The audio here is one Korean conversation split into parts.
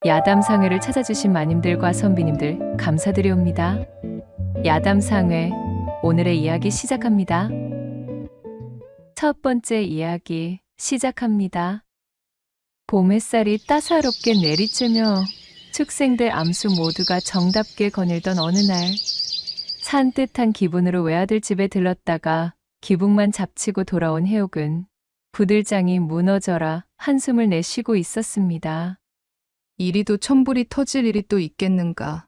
야담상회를 찾아주신 마님들과 선비님들 감사드리옵니다. 야담상회, 오늘의 이야기 시작합니다. 첫 번째 이야기 시작합니다. 봄 햇살이 따사롭게 내리쬐며 축생들 암수 모두가 정답게 거닐던 어느 날, 산뜻한 기분으로 외아들 집에 들렀다가 기분만 잡치고 돌아온 해옥은 부들장이 무너져라 한숨을 내쉬고 있었습니다. 이리도 천불이 터질 일이 또 있겠는가.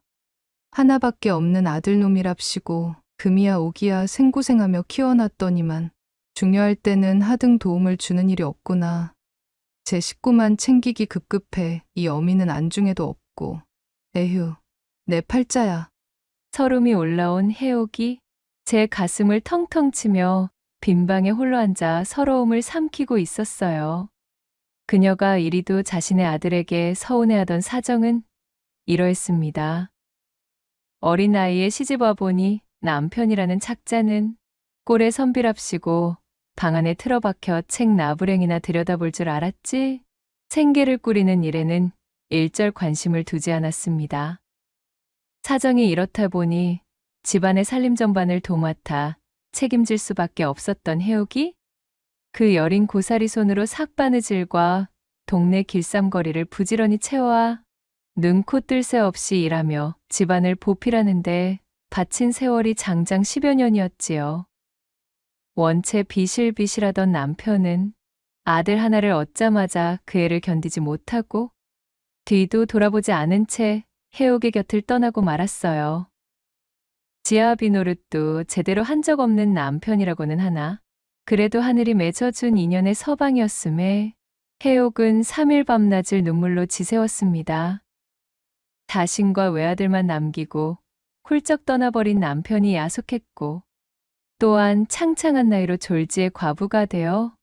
하나밖에 없는 아들놈이랍시고 금이야 오기야 생고생하며 키워놨더니만 중요할 때는 하등 도움을 주는 일이 없구나. 제 식구만 챙기기 급급해 이 어미는 안중에도 없고. 에휴, 내 팔자야. 서름이 올라온 해옥이 제 가슴을 텅텅 치며 빈방에 홀로 앉아 서러움을 삼키고 있었어요. 그녀가 이리도 자신의 아들에게 서운해하던 사정은 이러했습니다. 어린 나이에 시집와 보니 남편이라는 착자는 꼴에 선비랍시고 방 안에 틀어박혀 책 나부랭이나 들여다볼 줄 알았지? 생계를 꾸리는 일에는 일절 관심을 두지 않았습니다. 사정이 이렇다 보니 집안의 살림 전반을 도맡아 책임질 수밖에 없었던 해옥이 그 여린 고사리 손으로 삭바느질과 동네 길쌈거리를 부지런히 채워 눈코 뜰 새 없이 일하며 집안을 보필하는데 바친 세월이 장장 10여 년이었지요. 원체 비실비실하던 남편은 아들 하나를 얻자마자 그 애를 견디지 못하고 뒤도 돌아보지 않은 채 해옥의 곁을 떠나고 말았어요. 지아비 노릇도 제대로 한 적 없는 남편이라고는 하나 그래도 하늘이 맺어준 인연의 서방이었음에 해옥은 3일 밤낮을 눈물로 지새웠습니다. 자신과 외아들만 남기고 훌쩍 떠나버린 남편이 야속했고 또한 창창한 나이로 졸지의 과부가 되어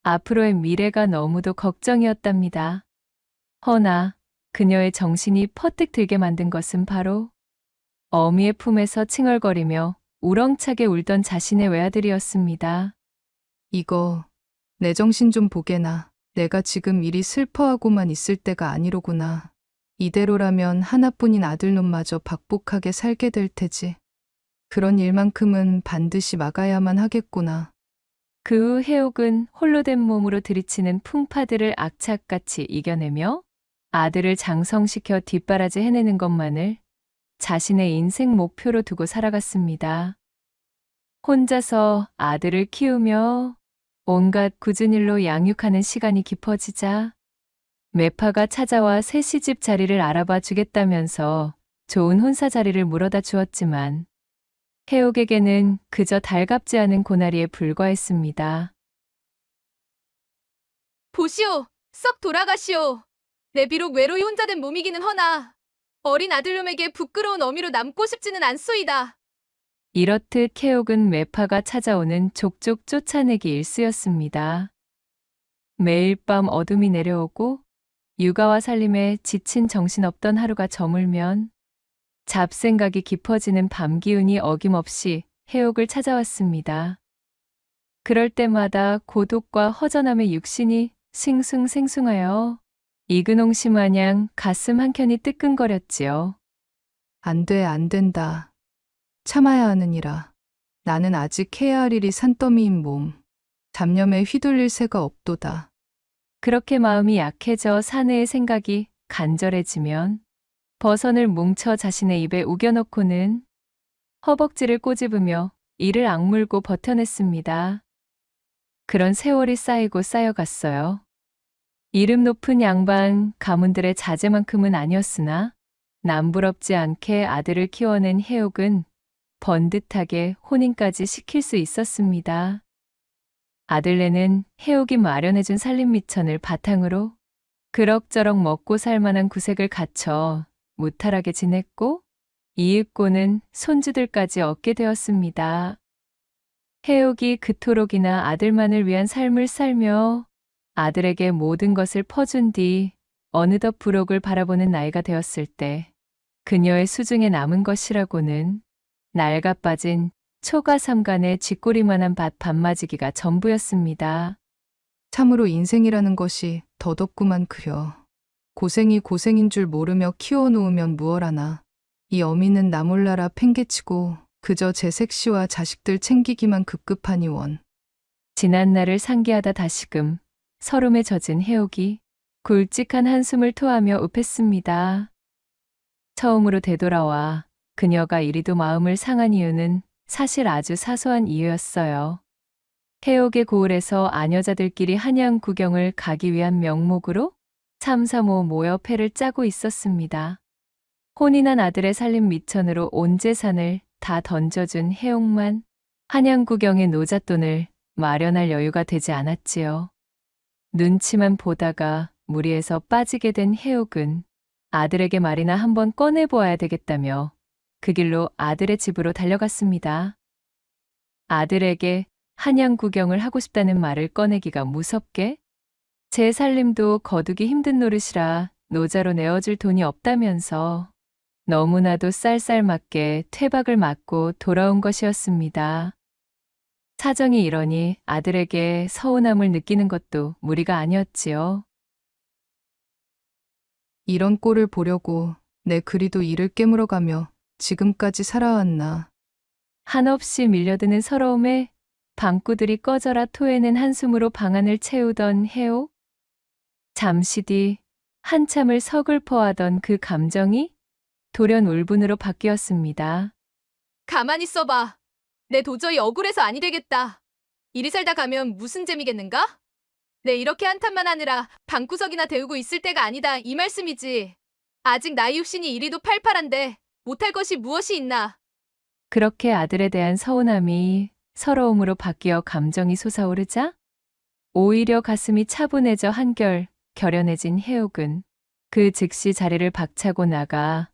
앞으로의 미래가 너무도 걱정이었답니다. 허나 그녀의 정신이 퍼뜩 들게 만든 것은 바로 어미의 품에서 칭얼거리며 우렁차게 울던 자신의 외아들이었습니다. 이거 내 정신 좀 보게나. 내가 지금 이리 슬퍼하고만 있을 때가 아니로구나. 이대로라면 하나뿐인 아들놈마저 박복하게 살게 될 테지. 그런 일만큼은 반드시 막아야만 하겠구나. 그 후 해옥은 홀로 된 몸으로 들이치는 풍파들을 악착같이 이겨내며 아들을 장성시켜 뒷바라지 해내는 것만을 자신의 인생 목표로 두고 살아갔습니다. 혼자서 아들을 키우며 온갖 굳은 일로 양육하는 시간이 깊어지자 매파가 찾아와 새 시집 자리를 알아봐 주겠다면서 좋은 혼사 자리를 물어다 주었지만 해옥에게는 그저 달갑지 않은 고나리에 불과했습니다. 보시오, 썩 돌아가시오. 내 비록 외로이 혼자 된 몸이기는 허나 어린 아들놈에게 부끄러운 어미로 남고 싶지는 않소이다. 이렇듯 해옥은 매파가 찾아오는 족족 쫓아내기 일쑤였습니다. 매일 밤 어둠이 내려오고 육아와 살림에 지친 정신없던 하루가 저물면 잡생각이 깊어지는 밤 기운이 어김없이 해옥을 찾아왔습니다. 그럴 때마다 고독과 허전함의 육신이 싱숭생숭하여 이근홍씨 마냥 가슴 한켠이 뜨끈거렸지요. 안 돼, 안 된다. 참아야 하느니라. 나는 아직 해야 할 일이 산더미인 몸. 잡념에 휘둘릴 새가 없도다. 그렇게 마음이 약해져 사내의 생각이 간절해지면 버선을 뭉쳐 자신의 입에 우겨넣고는 허벅지를 꼬집으며 이를 악물고 버텨냈습니다. 그런 세월이 쌓이고 쌓여갔어요. 이름 높은 양반 가문들의 자제만큼은 아니었으나 남부럽지 않게 아들을 키워낸 해옥은 번듯하게 혼인까지 시킬 수 있었습니다. 아들네는 해옥이 마련해준 살림미천을 바탕으로 그럭저럭 먹고 살 만한 구색을 갖춰 무탈하게 지냈고 이윽고는 손주들까지 얻게 되었습니다. 해옥이 그토록이나 아들만을 위한 삶을 살며 아들에게 모든 것을 퍼준 뒤 어느덧 부록을 바라보는 나이가 되었을 때 그녀의 수중에 남은 것이라고는 낡아 빠진 초가 삼간의 쥐꼬리만한 밭 반마지기가 전부였습니다. 참으로 인생이라는 것이 덧없구만 그려. 고생이 고생인 줄 모르며 키워놓으면 무얼하나. 이 어미는 나 몰라라 팽개치고 그저 제 색시와 자식들 챙기기만 급급하니 원. 지난 날을 상기하다 다시금 설움에 젖은 해옥이 굵직한 한숨을 토하며 읍했습니다. 처음으로 되돌아와 그녀가 이리도 마음을 상한 이유는 사실 아주 사소한 이유였어요. 해옥의 고을에서 아녀자들끼리 한양 구경을 가기 위한 명목으로 3, 4, 5 모여 패를 짜고 있었습니다. 혼이 난 아들의 살림 미천으로 온 재산을 다 던져준 해옥만 한양 구경의 노잣돈을 마련할 여유가 되지 않았지요. 눈치만 보다가 무리에서 빠지게 된 해옥은 아들에게 말이나 한번 꺼내보아야 되겠다며 그 길로 아들의 집으로 달려갔습니다. 아들에게 한양 구경을 하고 싶다는 말을 꺼내기가 무섭게 제 살림도 거두기 힘든 노릇이라 노자로 내어줄 돈이 없다면서 너무나도 쌀쌀맞게 퇴박을 맞고 돌아온 것이었습니다. 사정이 이러니 아들에게 서운함을 느끼는 것도 무리가 아니었지요. 이런 꼴을 보려고 내 그리도 이를 깨물어가며 지금까지 살아왔나. 한없이 밀려드는 서러움에 방구들이 꺼져라 토해낸 한숨으로 방안을 채우던 해옥. 잠시 뒤 한참을 서글퍼하던 그 감정이 돌연 울분으로 바뀌었습니다. 가만히 있어봐. 내 도저히 억울해서 아니 되겠다. 이리 살다 가면 무슨 재미겠는가? 내 이렇게 한탄만 하느라 방구석이나 데우고 있을 때가 아니다 이 말씀이지. 아직 나이 육신이 이리도 팔팔한데 못할 것이 무엇이 있나. 그렇게 아들에 대한 서운함이 서러움으로 바뀌어 감정이 솟아오르자 오히려 가슴이 차분해져 한결 결연해진 해옥은 그 즉시 자리를 박차고 나가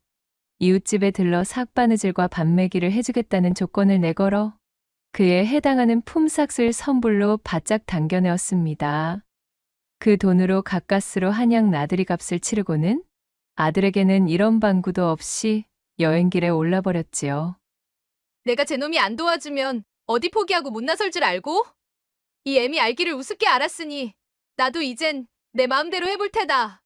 이웃집에 들러 삭바느질과 밤매기를 해주겠다는 조건을 내걸어 그에 해당하는 품삯을 선불로 바짝 당겨내었습니다. 그 돈으로 가까스로 한양 나들이 값을 치르고는 아들에게는 이런 방구도 없이 여행길에 올라버렸지요. 내가 제 놈이 안 도와주면 어디 포기하고 못 나설 줄 알고? 이 애미 알기를 우습게 알았으니 나도 이젠 내 마음대로 해볼 테다.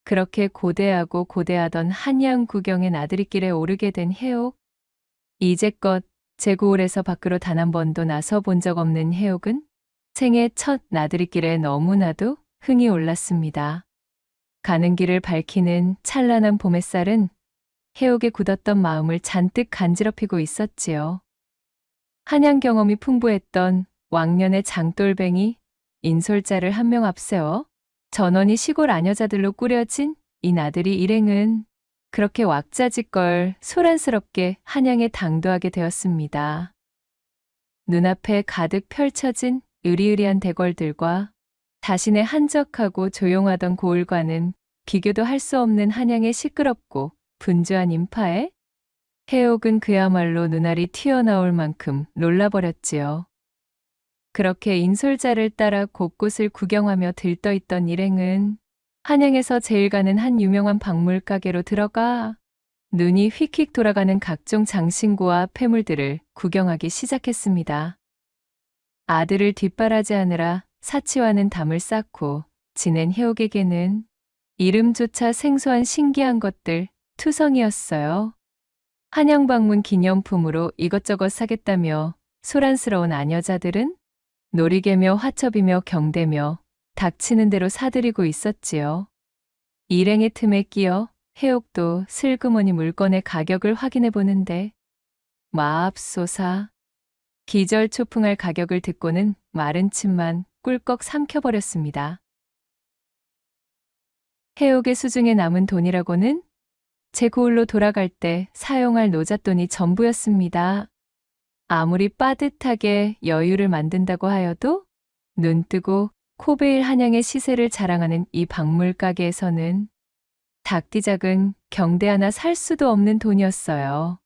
그렇게 고대하고 고대하던 한양 구경의 나들이길에 오르게 된 해옥. 이제껏 제 고을에서 밖으로 단 한 번도 나서 본 적 없는 해옥은 생애 첫 나들이길에 너무나도 흥이 올랐습니다. 가는 길을 밝히는 찬란한 봄햇살은 해옥의 굳었던 마음을 잔뜩 간지럽히고 있었지요. 한양 경험이 풍부했던 왕년의 장돌뱅이 인솔자를 한 명 앞세워 전원이 시골 아녀자들로 꾸려진 이 나들이 일행은 그렇게 왁자지껄 소란스럽게 한양에 당도하게 되었습니다. 눈앞에 가득 펼쳐진 으리으리한 대궐들과 자신의 한적하고 조용하던 고을과는 비교도 할 수 없는 한양의 시끄럽고 분주한 인파에 해옥은 그야말로 눈알이 튀어나올 만큼 놀라버렸지요. 그렇게 인솔자를 따라 곳곳을 구경하며 들떠있던 일행은 한양에서 제일 가는 한 유명한 박물 가게로 들어가 눈이 휙휙 돌아가는 각종 장신구와 폐물들을 구경하기 시작했습니다. 아들을 뒷바라지하느라 사치와는 담을 쌓고 지낸 해옥에게는 이름조차 생소한 신기한 것들 투성이었어요. 한양 방문 기념품으로 이것저것 사겠다며 소란스러운 아녀자들은 놀이개며 화첩이며 경대며 닥치는 대로 사들이고 있었지요. 일행의 틈에 끼어 해옥도 슬그머니 물건의 가격을 확인해 보는데 마압소사 기절초풍할 가격을 듣고는 마른 침만 꿀꺽 삼켜버렸습니다. 해옥의 수중에 남은 돈이라고는 제 고을로 돌아갈 때 사용할 노잣돈이 전부였습니다. 아무리 빠듯하게 여유를 만든다고 하여도 눈뜨고 코베일 한양의 시세를 자랑하는 이 박물 가게에서는 작디작은 경대 하나 살 수도 없는 돈이었어요.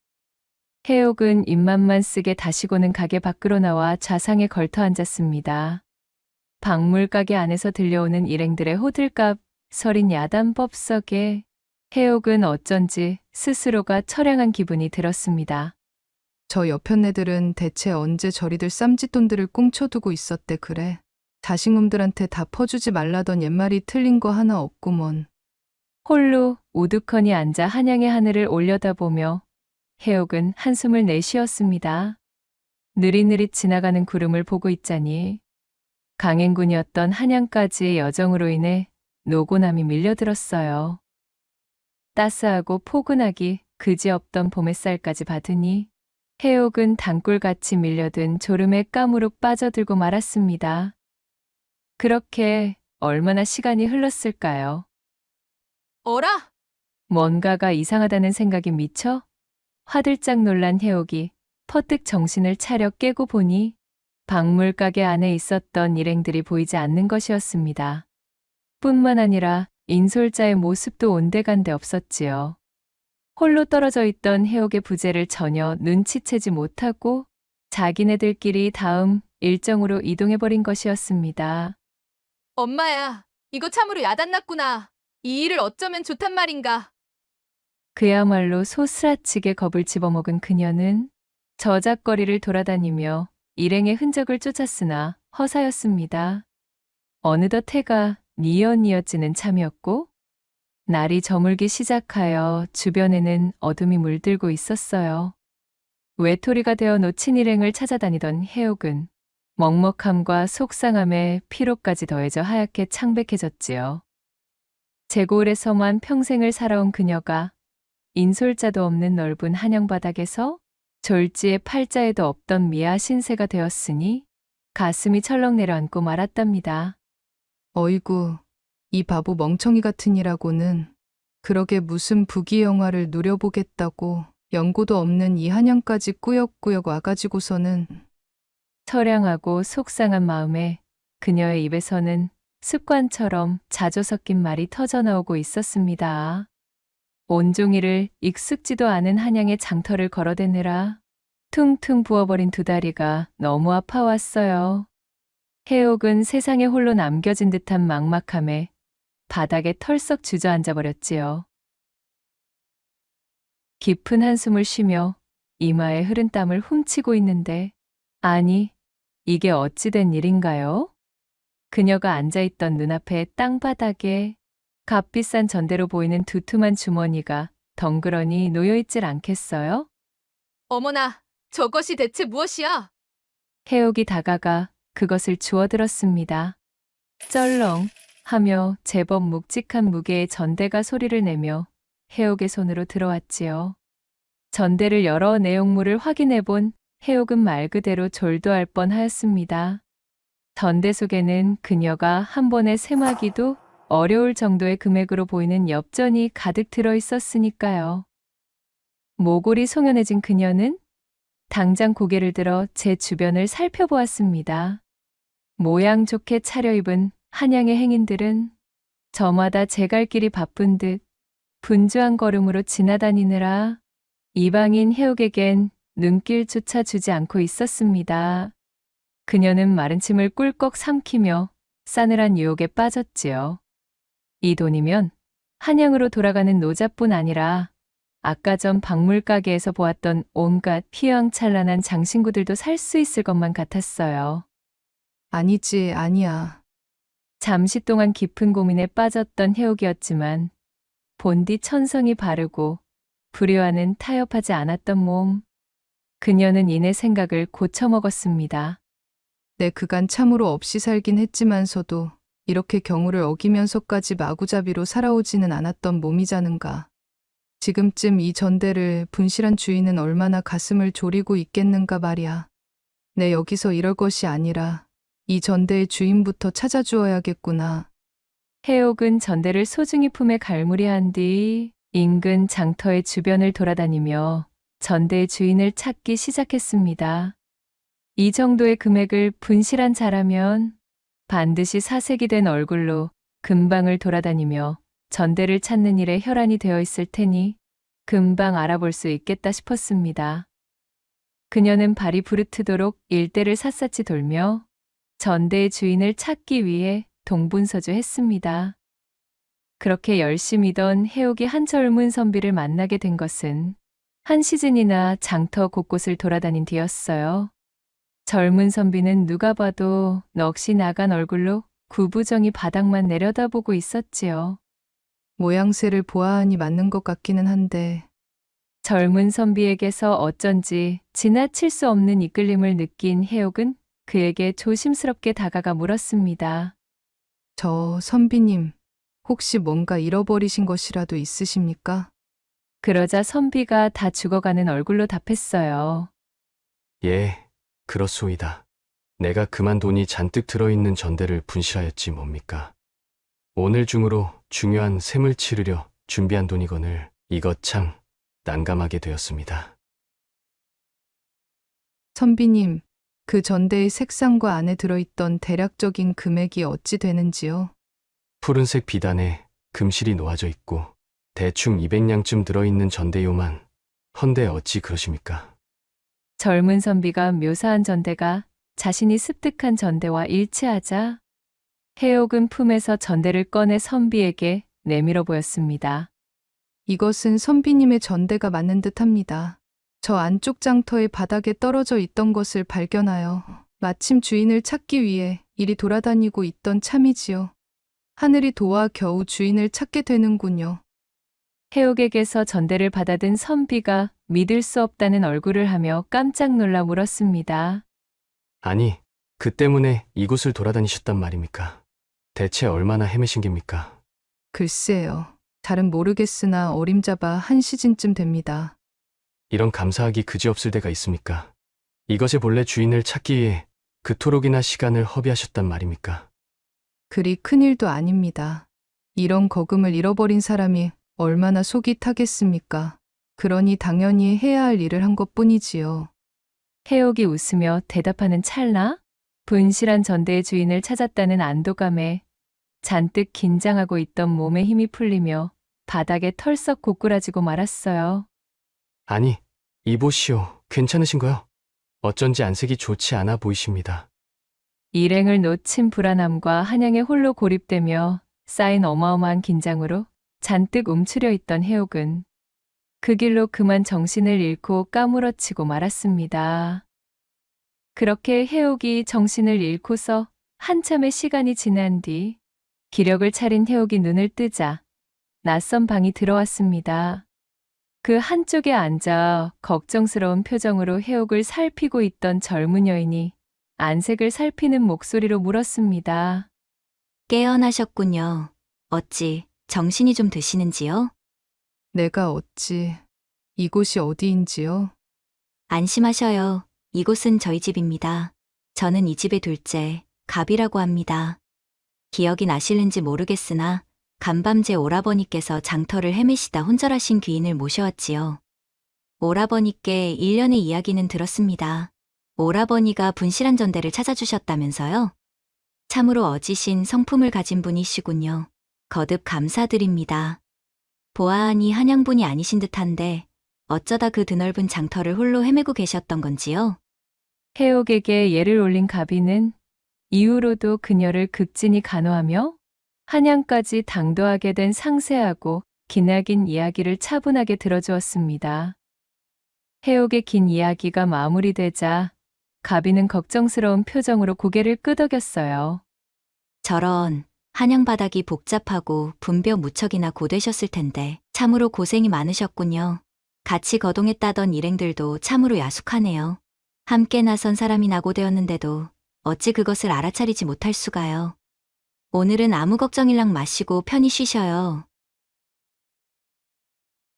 해옥은 입맛만 쓰게 다시고는 가게 밖으로 나와 좌상에 걸터 앉았습니다. 박물 가게 안에서 들려오는 일행들의 호들갑 서린 야단법석에 해옥은 어쩐지 스스로가 처량한 기분이 들었습니다. 저 옆편 애들은 대체 언제 저리들 쌈짓돈들을 꽁쳐두고 있었대 그래. 자식놈들한테 다 퍼주지 말라던 옛말이 틀린 거 하나 없구먼. 홀로 우두커니 앉아 한양의 하늘을 올려다보며 해옥은 한숨을 내쉬었습니다. 느릿느릿 지나가는 구름을 보고 있자니 강행군이었던 한양까지의 여정으로 인해 노곤함이 밀려들었어요. 따스하고 포근하기 그지없던 봄햇살까지 받으니 해옥은 단꿀같이 밀려든 졸음에 까무룩 빠져들고 말았습니다. 그렇게 얼마나 시간이 흘렀을까요? 어라? 뭔가가 이상하다는 생각이 미쳐 화들짝 놀란 해옥이 퍼뜩 정신을 차려 깨고 보니 박물가게 안에 있었던 일행들이 보이지 않는 것이었습니다. 뿐만 아니라 인솔자의 모습도 온데간데 없었지요. 홀로 떨어져 있던 해옥의 부재를 전혀 눈치채지 못하고 자기네들끼리 다음 일정으로 이동해버린 것이었습니다. 엄마야, 이거 참으로 야단났구나. 이 일을 어쩌면 좋단 말인가. 그야말로 소스라치게 겁을 집어먹은 그녀는 저작거리를 돌아다니며 일행의 흔적을 쫓았으나 허사였습니다. 어느덧 해가 뉘엿뉘엿지는 참이었고 날이 저물기 시작하여 주변에는 어둠이 물들고 있었어요. 외톨이가 되어 놓친 일행을 찾아다니던 해옥은 먹먹함과 속상함에 피로까지 더해져 하얗게 창백해졌지요. 제고을에서만 평생을 살아온 그녀가 인솔자도 없는 넓은 한양 바닥에서 졸지에 팔자에도 없던 미아 신세가 되었으니 가슴이 철렁 내려앉고 말았답니다. 어이구, 이 바보 멍청이 같은 이라고는 그러게 무슨 부귀영화를 누려보겠다고 연고도 없는 이 한양까지 꾸역꾸역 와가지고서는 처량하고 속상한 마음에 그녀의 입에서는 습관처럼 자주 섞인 말이 터져나오고 있었습니다. 온종일을 익숙지도 않은 한양의 장터를 걸어대느라 퉁퉁 부어버린 두 다리가 너무 아파왔어요. 해옥은 세상에 홀로 남겨진 듯한 막막함에 바닥에 털썩 주저앉아 버렸지요. 깊은 한숨을 쉬며 이마에 흐른 땀을 훔치고 있는데 아니, 이게 어찌 된 일인가요? 그녀가 앉아있던 눈앞의 땅바닥에 값비싼 전대로 보이는 두툼한 주머니가 덩그러니 놓여있질 않겠어요? 어머나, 저것이 대체 무엇이야? 해옥이 다가가 그것을 주워들었습니다. 쩔렁 하며 제법 묵직한 무게의 전대가 소리를 내며 해옥의 손으로 들어왔지요. 전대를 열어 내용물을 확인해본 해옥은 말 그대로 졸도할 뻔하였습니다. 전대 속에는 그녀가 한 번에 셈하기도 어려울 정도의 금액으로 보이는 엽전이 가득 들어 있었으니까요. 모골이 송연해진 그녀는 당장 고개를 들어 제 주변을 살펴보았습니다. 모양 좋게 차려입은 한양의 행인들은 저마다 제 갈 길이 바쁜 듯 분주한 걸음으로 지나다니느라 이방인 해옥에겐 눈길조차 주지 않고 있었습니다. 그녀는 마른 침을 꿀꺽 삼키며 싸늘한 유혹에 빠졌지요. 이 돈이면 한양으로 돌아가는 노자뿐 아니라 아까 전 박물가게에서 보았던 온갖 휘황찬란한 장신구들도 살 수 있을 것만 같았어요. 아니지, 아니야. 잠시 동안 깊은 고민에 빠졌던 해옥이었지만 본디 천성이 바르고 불효와는 타협하지 않았던 몸. 그녀는 이내 생각을 고쳐먹었습니다. 내 그간 참으로 없이 살긴 했지만서도 이렇게 경우를 어기면서까지 마구잡이로 살아오지는 않았던 몸이자는가. 지금쯤 이 전대를 분실한 주인은 얼마나 가슴을 졸이고 있겠는가 말이야. 내 여기서 이럴 것이 아니라 이 전대의 주인부터 찾아주어야겠구나. 해옥은 전대를 소중히 품에 갈무리한 뒤 인근 장터의 주변을 돌아다니며 전대의 주인을 찾기 시작했습니다. 이 정도의 금액을 분실한 자라면 반드시 사색이 된 얼굴로 근방을 돌아다니며 전대를 찾는 일에 혈안이 되어 있을 테니 금방 알아볼 수 있겠다 싶었습니다. 그녀는 발이 부르트도록 일대를 샅샅이 돌며 전대의 주인을 찾기 위해 동분서주했습니다. 그렇게 열심히던 해옥이 한 젊은 선비를 만나게 된 것은 한 시즌이나 장터 곳곳을 돌아다닌 뒤였어요. 젊은 선비는 누가 봐도 넋이 나간 얼굴로 구부정히 바닥만 내려다보고 있었지요. 모양새를 보아하니 맞는 것 같기는 한데 젊은 선비에게서 어쩐지 지나칠 수 없는 이끌림을 느낀 해옥은 그에게 조심스럽게 다가가 물었습니다. 저 선비님 혹시 뭔가 잃어버리신 것이라도 있으십니까? 그러자 선비가 다 죽어가는 얼굴로 답했어요. 예, 그렇소이다. 내가 그만 돈이 잔뜩 들어있는 전대를 분실하였지 뭡니까. 오늘 중으로 중요한 셈을 치르려 준비한 돈이거늘 이것 참 난감하게 되었습니다. 선비님, 그 전대의 색상과 안에 들어있던 대략적인 금액이 어찌 되는지요? 푸른색 비단에 금실이 놓아져 있고 대충 200냥쯤 들어있는 전대요만 헌데 어찌 그러십니까? 젊은 선비가 묘사한 전대가 자신이 습득한 전대와 일치하자 해옥은 품에서 전대를 꺼내 선비에게 내밀어 보였습니다. 이것은 선비님의 전대가 맞는 듯합니다. 저 안쪽 장터의 바닥에 떨어져 있던 것을 발견하여 마침 주인을 찾기 위해 이리 돌아다니고 있던 참이지요. 하늘이 도와 겨우 주인을 찾게 되는군요. 해옥에게서 전대를 받아든 선비가 믿을 수 없다는 얼굴을 하며 깜짝 놀라 물었습니다. 아니, 그 때문에 이곳을 돌아다니셨단 말입니까? 대체 얼마나 헤매신 geb니까? 글쎄요. 잘은 모르겠으나 어림잡아 한 시즌쯤 됩니다. 이런 감사하기 그지없을 데가 있습니까? 이것의 본래 주인을 찾기 위해 그토록이나 시간을 허비하셨단 말입니까? 그리 큰일도 아닙니다. 이런 거금을 잃어버린 사람이 얼마나 속이 타겠습니까? 그러니 당연히 해야 할 일을 한 것뿐이지요. 해옥이 웃으며 대답하는 찰나 분실한 전대의 주인을 찾았다는 안도감에 잔뜩 긴장하고 있던 몸에 힘이 풀리며 바닥에 털썩 고꾸라지고 말았어요. 아니, 이보시오. 괜찮으신가요? 어쩐지 안색이 좋지 않아 보이십니다. 일행을 놓친 불안함과 한양에 홀로 고립되며 쌓인 어마어마한 긴장으로 잔뜩 움츠려 있던 해옥은 그 길로 그만 정신을 잃고 까무러치고 말았습니다. 그렇게 해옥이 정신을 잃고서 한참의 시간이 지난 뒤 기력을 차린 해옥이 눈을 뜨자 낯선 방이 들어왔습니다. 그 한쪽에 앉아 걱정스러운 표정으로 해옥을 살피고 있던 젊은 여인이 안색을 살피는 목소리로 물었습니다. 깨어나셨군요. 어찌 정신이 좀 드시는지요? 내가 어찌 이곳이 어디인지요? 안심하셔요. 이곳은 저희 집입니다. 저는 이 집의 둘째, 갑이라고 합니다. 기억이 나실는지 모르겠으나 간밤 제 오라버니께서 장터를 헤매시다 혼절하신 귀인을 모셔왔지요. 오라버니께 일련의 이야기는 들었습니다. 오라버니가 분실한 전대를 찾아주셨다면서요? 참으로 어지신 성품을 가진 분이시군요. 거듭 감사드립니다. 보아하니 한양분이 아니신 듯한데 어쩌다 그 드넓은 장터를 홀로 헤매고 계셨던 건지요? 해옥에게 예를 올린 가비는 이후로도 그녀를 극진히 간호하며 한양까지 당도하게 된 상세하고 기나긴 이야기를 차분하게 들어주었습니다. 해옥의 긴 이야기가 마무리되자 가비는 걱정스러운 표정으로 고개를 끄덕였어요. 저런 한양 바닥이 복잡하고 분벼 무척이나 고되셨을 텐데 참으로 고생이 많으셨군요. 같이 거동했다던 일행들도 참으로 야속하네요. 함께 나선 사람이 낙오되었는데도 어찌 그것을 알아차리지 못할 수가요. 오늘은 아무 걱정일랑 마시고 편히 쉬셔요.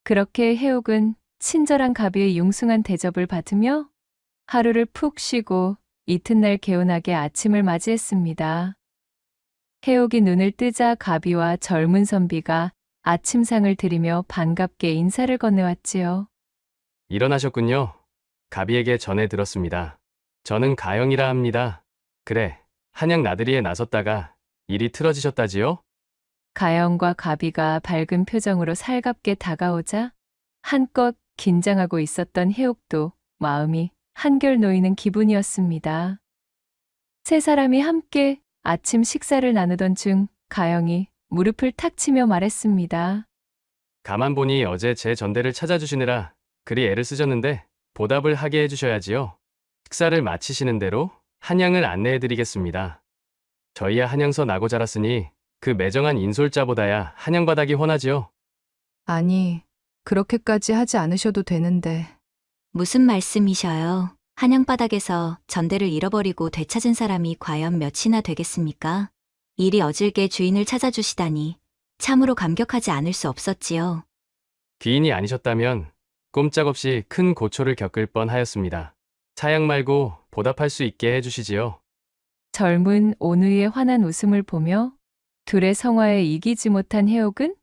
그렇게 해옥은 친절한 가비의 융숭한 대접을 받으며 하루를 푹 쉬고 이튿날 개운하게 아침을 맞이했습니다. 해옥이 눈을 뜨자 가비와 젊은 선비가 아침상을 드리며 반갑게 인사를 건네왔지요. 일어나셨군요. 가비에게 전해 들었습니다. 저는 가영이라 합니다. 그래, 한양 나들이에 나섰다가 일이 틀어지셨다지요? 가영과 가비가 밝은 표정으로 살갑게 다가오자 한껏 긴장하고 있었던 해옥도 마음이 한결 놓이는 기분이었습니다. 세 사람이 함께 아침 식사를 나누던 중 가영이 무릎을 탁 치며 말했습니다. 가만 보니 어제 제 전대를 찾아주시느라 그리 애를 쓰셨는데 보답을 하게 해주셔야지요. 식사를 마치시는 대로 한양을 안내해드리겠습니다. 저희야 한양서 나고 자랐으니 그 매정한 인솔자보다야 한양바닥이 훤하지요. 아니, 그렇게까지 하지 않으셔도 되는데. 무슨 말씀이셔요? 한양바닥에서 전대를 잃어버리고 되찾은 사람이 과연 몇이나 되겠습니까? 일이 어질게 주인을 찾아주시다니 참으로 감격하지 않을 수 없었지요. 귀인이 아니셨다면 꼼짝없이 큰 고초를 겪을 뻔하였습니다. 차양 말고 보답할 수 있게 해주시지요. 젊은 온우의 환한 웃음을 보며 둘의 성화에 이기지 못한 해옥은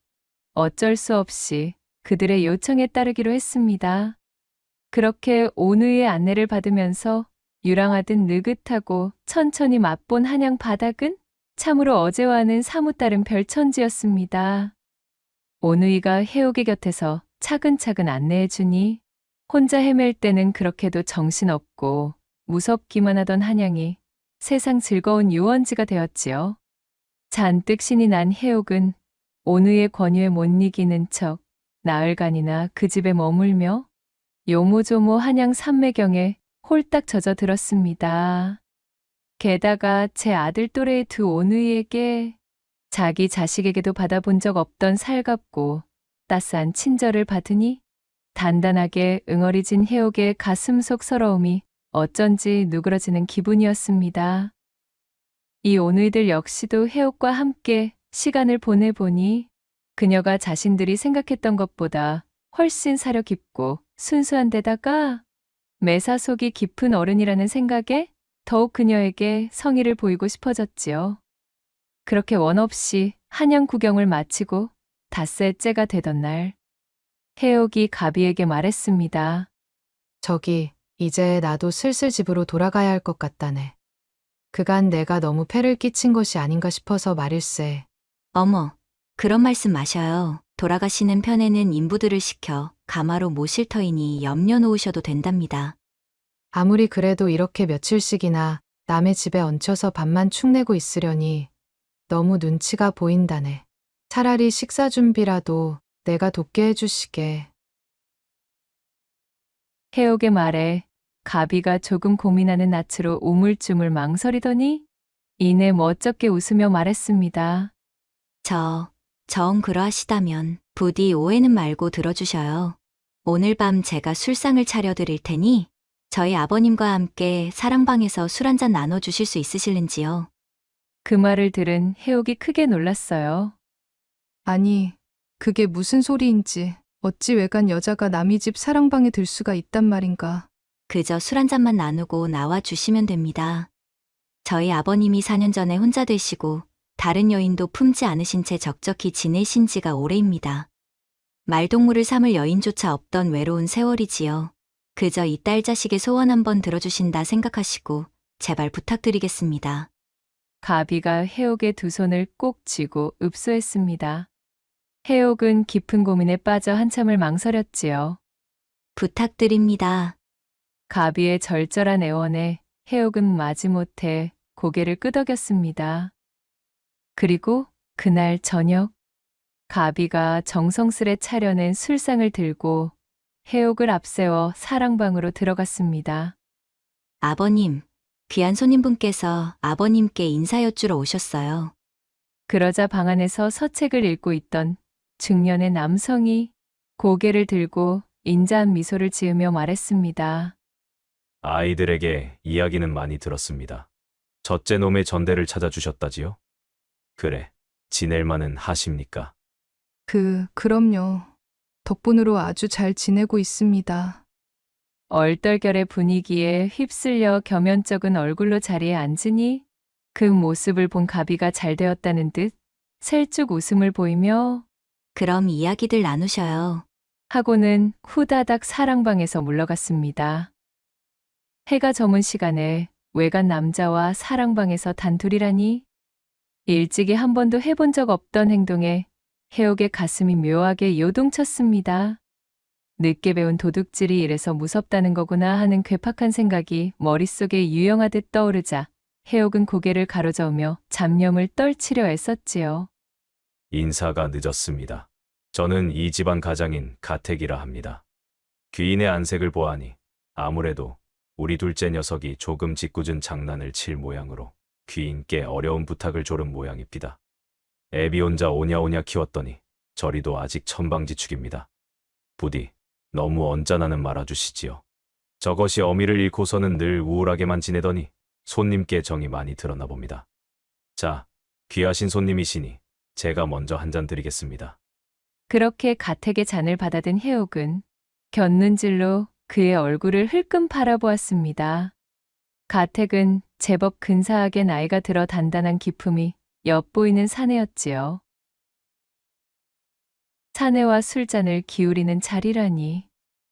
어쩔 수 없이 그들의 요청에 따르기로 했습니다. 그렇게 온우의 안내를 받으면서 유랑하듯 느긋하고 천천히 맛본 한양 바닥은 참으로 어제와는 사뭇 다른 별천지였습니다. 온우이가 해옥의 곁에서 차근차근 안내해 주니 혼자 헤맬 때는 그렇게도 정신없고 무섭기만 하던 한양이 세상 즐거운 유원지가 되었지요. 잔뜩 신이 난 해옥은 온우의 권유에 못 이기는 척 나흘간이나 그 집에 머물며 요모조모 한양 산매경에 홀딱 젖어들었습니다. 게다가 제 아들 또래의 두 온우이에게 자기 자식에게도 받아본 적 없던 살갑고 따스한 친절을 받으니 단단하게 응어리진 해옥의 가슴속 서러움이 어쩐지 누그러지는 기분이었습니다. 이 온우이들 역시도 해옥과 함께 시간을 보내보니 그녀가 자신들이 생각했던 것보다 훨씬 사려 깊고 순수한 데다가 매사 속이 깊은 어른이라는 생각에 더욱 그녀에게 성의를 보이고 싶어졌지요. 그렇게 원 없이 한양 구경을 마치고 닷새째가 되던 날, 해옥이 가비에게 말했습니다. 저기, 이제 나도 슬슬 집으로 돌아가야 할 것 같다네. 그간 내가 너무 폐를 끼친 것이 아닌가 싶어서 말일세. 어머, 그런 말씀 마셔요. 돌아가시는 편에는 인부들을 시켜 가마로 모실 터이니 염려 놓으셔도 된답니다. 아무리 그래도 이렇게 며칠씩이나 남의 집에 얹혀서 밥만 축내고 있으려니 너무 눈치가 보인다네. 차라리 식사 준비라도 내가 돕게 해주시게. 해옥의 말에 가비가 조금 고민하는 낯으로 우물쭈물 망설이더니 이내 멋쩍게 웃으며 말했습니다. 정 그러하시다면 부디 오해는 말고 들어주셔요. 오늘 밤 제가 술상을 차려드릴 테니 저희 아버님과 함께 사랑방에서 술 한잔 나눠주실 수 있으실는지요? 그 말을 들은 해옥이 크게 놀랐어요. 아니, 그게 무슨 소리인지 어찌 외간 여자가 남의 집 사랑방에 들 수가 있단 말인가. 그저 술 한잔만 나누고 나와 주시면 됩니다. 저희 아버님이 4년 전에 혼자 되시고 다른 여인도 품지 않으신 채 적적히 지내신 지가 오래입니다. 말동무를 삼을 여인조차 없던 외로운 세월이지요. 그저 이 딸 자식의 소원 한번 들어주신다 생각하시고 제발 부탁드리겠습니다. 가비가 해옥의 두 손을 꼭 쥐고 읍소했습니다. 해옥은 깊은 고민에 빠져 한참을 망설였지요. 부탁드립니다. 가비의 절절한 애원에 해옥은 마지못해 고개를 끄덕였습니다. 그리고 그날 저녁, 가비가 정성스레 차려낸 술상을 들고 해옥을 앞세워 사랑방으로 들어갔습니다. 아버님, 귀한 손님분께서 아버님께 인사 여쭈러 오셨어요. 그러자 방 안에서 서책을 읽고 있던 중년의 남성이 고개를 들고 인자한 미소를 지으며 말했습니다. 아이들에게 이야기는 많이 들었습니다. 첫째 놈의 전대를 찾아주셨다지요? 그래, 지낼 만은 하십니까? 그럼요. 덕분으로 아주 잘 지내고 있습니다. 얼떨결의 분위기에 휩쓸려 겸연쩍은 얼굴로 자리에 앉으니 그 모습을 본 가비가 잘 되었다는 듯 셀쭉 웃음을 보이며 그럼 이야기들 나누셔요. 하고는 후다닥 사랑방에서 물러갔습니다. 해가 저문 시간에 외간 남자와 사랑방에서 단둘이라니 일찍이 한 번도 해본 적 없던 행동에 해옥의 가슴이 묘하게 요동쳤습니다. 늦게 배운 도둑질이 이래서 무섭다는 거구나 하는 괴팍한 생각이 머릿속에 유영하듯 떠오르자 해옥은 고개를 가로저으며 잡념을 떨치려 애썼지요. 인사가 늦었습니다. 저는 이 집안 가장인 가택이라 합니다. 귀인의 안색을 보아하니 아무래도 우리 둘째 녀석이 조금 짓궂은 장난을 칠 모양으로 귀인께 어려운 부탁을 조른 모양입니다. 애비 혼자 오냐오냐 키웠더니 저리도 아직 천방지축입니다. 부디 너무 언짢아는 말아주시지요. 저것이 어미를 잃고서는 늘 우울하게만 지내더니 손님께 정이 많이 드러나 봅니다. 자, 귀하신 손님이시니 제가 먼저 한 잔 드리겠습니다. 그렇게 가택의 잔을 받아든 해옥은 곁눈질로 그의 얼굴을 흘끔 바라보았습니다. 가택은 제법 근사하게 나이가 들어 단단한 기품이 엿보이는 사내였지요. 사내와 술잔을 기울이는 자리라니